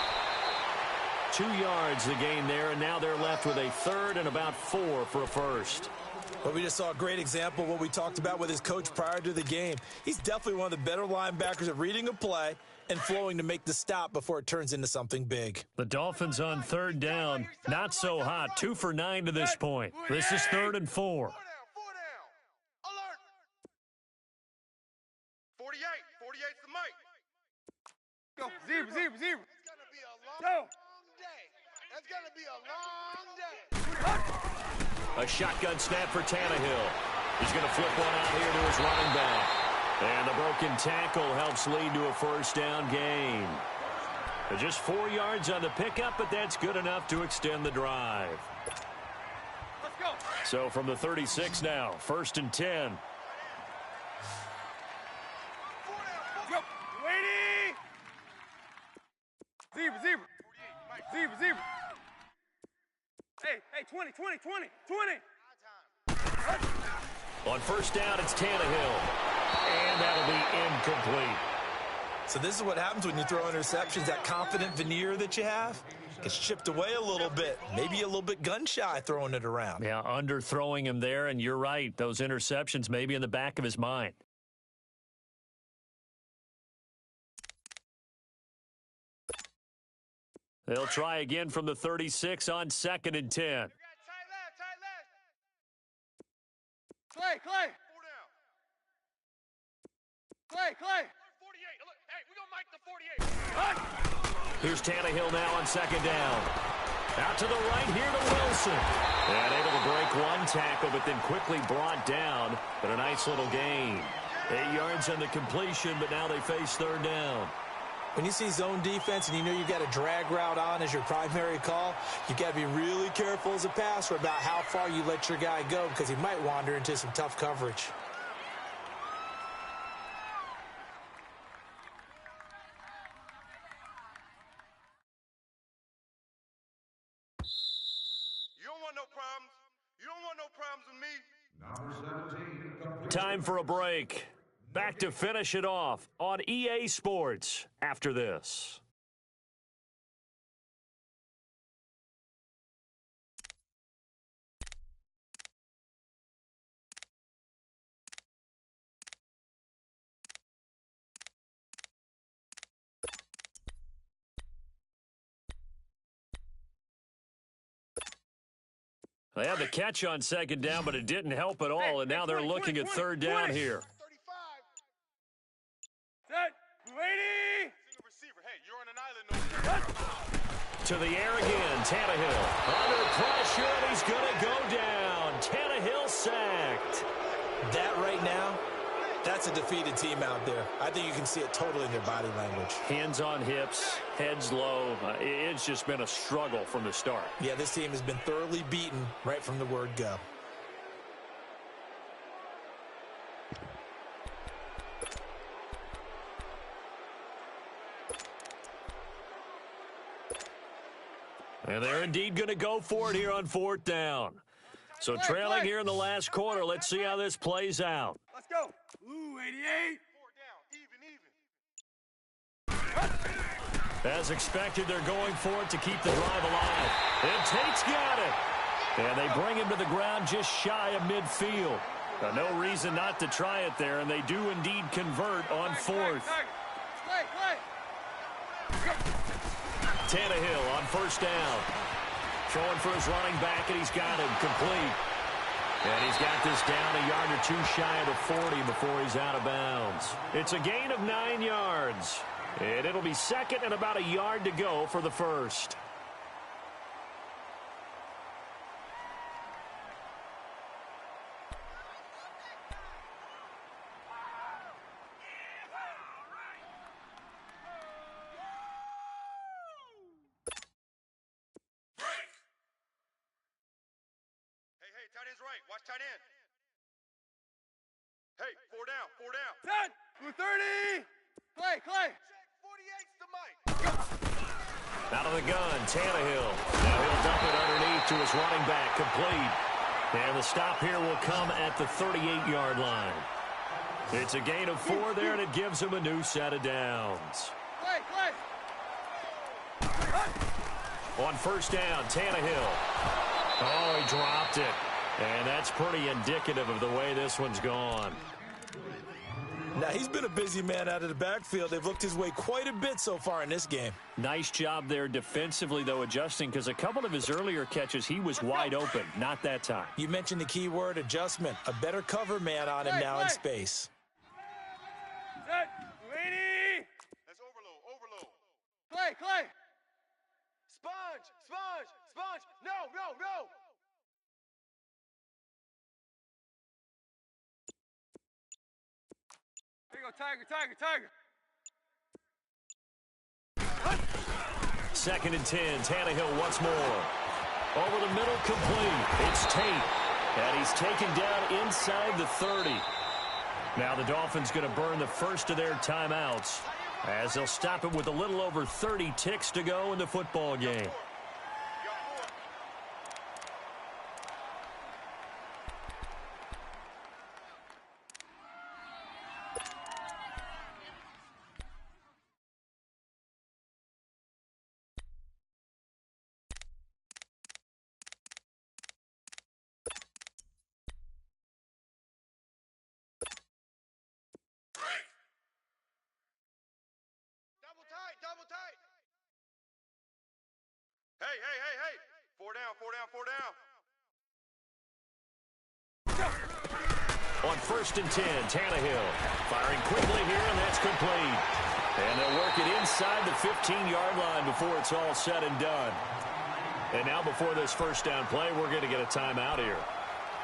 2 yards the gain there, and now they're left with a 3rd and about 4 for a first. Well, we just saw a great example of what we talked about with his coach prior to the game. He's definitely one of the better linebackers at reading a play and flowing to make the stop before it turns into something big. The Dolphins on 3rd down. Not so hot. 2 for 9 to this point. This is 3rd and 4. 4 down. Alert. 48. 48's the mic. Go. Zebra. It's going to be a long day. It's going to be a long day. A shotgun snap for Tannehill. He's going to flip one out here to his running back. And the broken tackle helps lead to a first down gain. Just 4 yards on the pickup, but that's good enough to extend the drive. Let's go. So from the 36 now, 1st and 10. Go. Lady. Zebra. Hey, 20. On first down, it's Tannehill. And that'll be incomplete. So this is what happens when you throw interceptions. That confident veneer that you have gets chipped away a little bit. Maybe a little bit gun-shy throwing it around. Yeah, underthrowing him there, and you're right. Those interceptions may be in the back of his mind. They'll try again from the 36 on 2nd and 10. Tight left. Clay. 4 down. Clay. 48. Look, hey, we're going to mic the 48. Here's Tannehill now on 2nd down. Out to the right here to Wilson. And able to break one tackle, but then quickly brought down. But a nice little gain. 8 yards on the completion, but now they face 3rd down. When you see zone defense and you know you've got a drag route on as your primary call, you've got to be really careful as a passer about how far you let your guy go because he might wander into some tough coverage. You don't want no problems. You don't want no problems with me. Number 17. Time for a break. Back to finish it off on EA Sports after this. They had the catch on 2nd down, but it didn't help at all, and now they're looking at 3rd down here. 35. Set. Lady. Single receiver. Hey, you're on an island over there. To the air again, Tannehill. Under pressure, and he's going to go down. Tannehill sacked. That right now, that's a defeated team out there. I think you can see it totally in their body language. Hands on hips, heads low. It's just been a struggle from the start. Yeah, this team has been thoroughly beaten right from the word go. And they're indeed going to go for it here on 4th down. So trailing here in the last quarter. Let's see how this plays out. Let's go. Ooh, 88. 4 down. Even. As expected, they're going for it to keep the drive alive. And Tate's got it. And they bring him to the ground just shy of midfield. No reason not to try it there, and they do indeed convert on 4th. Clay. Tannehill on 1st down. Throwing for his running back, and he's got him complete. And he's got this down a yard or two shy of the 40 before he's out of bounds. It's a gain of 9 yards. And it'll be 2nd and about a yard to go for the 1st. Hey, tight end's right. Watch tight end. Hey, 4 down. Set. Blue 30. Clay. Check 48's the mic. Out of the gun, Tannehill. Now he'll dump it underneath to his running back, complete. And the stop here will come at the 38-yard line. It's a gain of 4 there, and it gives him a new set of downs. Clay. On 1st down, Tannehill. Oh, he dropped it. And that's pretty indicative of the way this one's gone. Now, he's been a busy man out of the backfield. They've looked his way quite a bit so far in this game. Nice job there defensively, though, adjusting, because a couple of his earlier catches, he was wide open. Not that time. You mentioned the key word, adjustment. A better cover man on him now in space. Set. Lady. That's overload. Clay. Spine. Sponge. No. Here you go, Tiger. 2nd and 10. Tannehill once more. Over the middle, complete. It's Tate. And he's taken down inside the 30. Now the Dolphins going to burn the first of their timeouts as they'll stop it with a little over 30 ticks to go in the football game. Double tight. Hey. 4 down. On 1st and 10, Tannehill firing quickly here, and that's complete. And they'll work it inside the 15-yard line before it's all said and done. And now before this first down play, we're going to get a timeout here,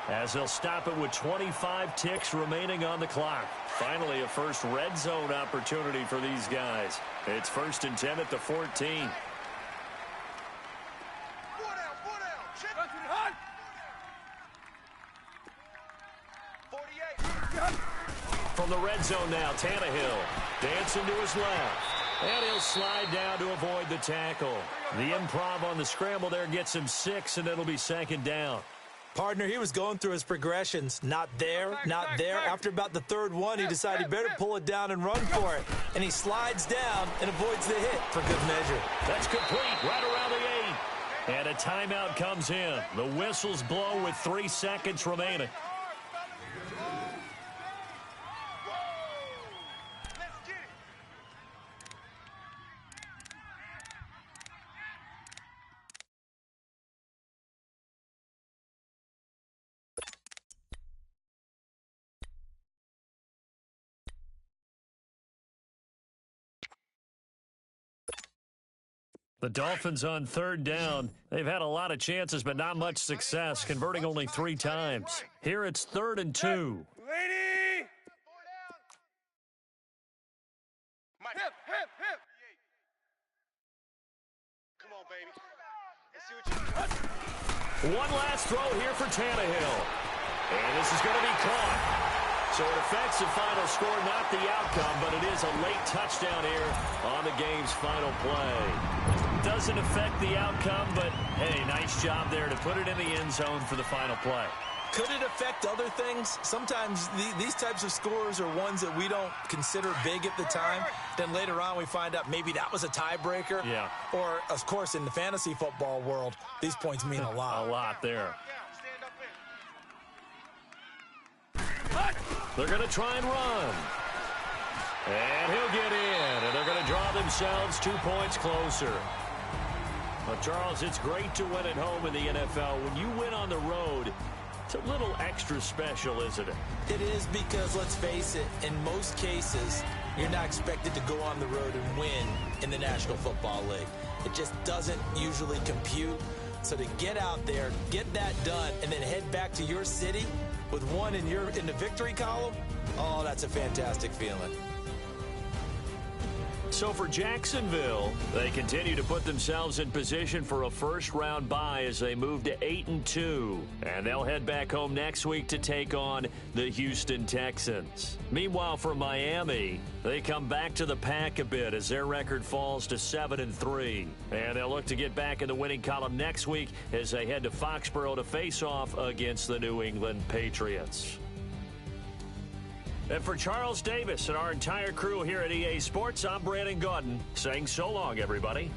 as they'll stop it with 25 ticks remaining on the clock. Finally, a first red zone opportunity for these guys. It's 1st and 10 at the 14. 4 down. Check. 48. From the red zone now, Tannehill dancing to his left. And he'll slide down to avoid the tackle. The improv on the scramble there gets him 6, and it'll be 2nd down. Partner, he was going through his progressions. Not there. After about the 3rd one, he decided he better pull it down and run for it. And he slides down and avoids the hit for good measure. That's complete right around the 8. And a timeout comes in. The whistles blow with 3 seconds remaining. Let's get it. The Dolphins on 3rd down. They've had a lot of chances, but not much success, converting only 3 times. Here it's 3rd and 2. Lady! 4 down. Hip! Come on, baby. Let's see what you got. One last throw here for Tannehill. And this is going to be caught. So it affects the final score, not the outcome, but it is a late touchdown here on the game's final play. Doesn't affect the outcome, but, hey, nice job there to put it in the end zone for the final play. Could it affect other things? Sometimes these types of scores are ones that we don't consider big at the time. Then later on we find out maybe that was a tiebreaker. Yeah. Or, of course, in the fantasy football world, these points mean a lot. A lot there. Stand up in. They're going to try and run. And he'll get in, and they're going to draw themselves 2 points closer. But, Charles, it's great to win at home in the NFL. When you win on the road, it's a little extra special, isn't it? It is, because, let's face it, in most cases, you're not expected to go on the road and win in the National Football League. It just doesn't usually compute. So to get out there, get that done, and then head back to your city with one in the victory column, oh, that's a fantastic feeling. So for Jacksonville, they continue to put themselves in position for a first-round bye as they move to 8-2. And they'll head back home next week to take on the Houston Texans. Meanwhile, for Miami, they come back to the pack a bit as their record falls to 7-3. And they'll look to get back in the winning column next week as they head to Foxborough to face off against the New England Patriots. And for Charles Davis and our entire crew here at EA Sports, I'm Brandon Gaudin saying so long, everybody.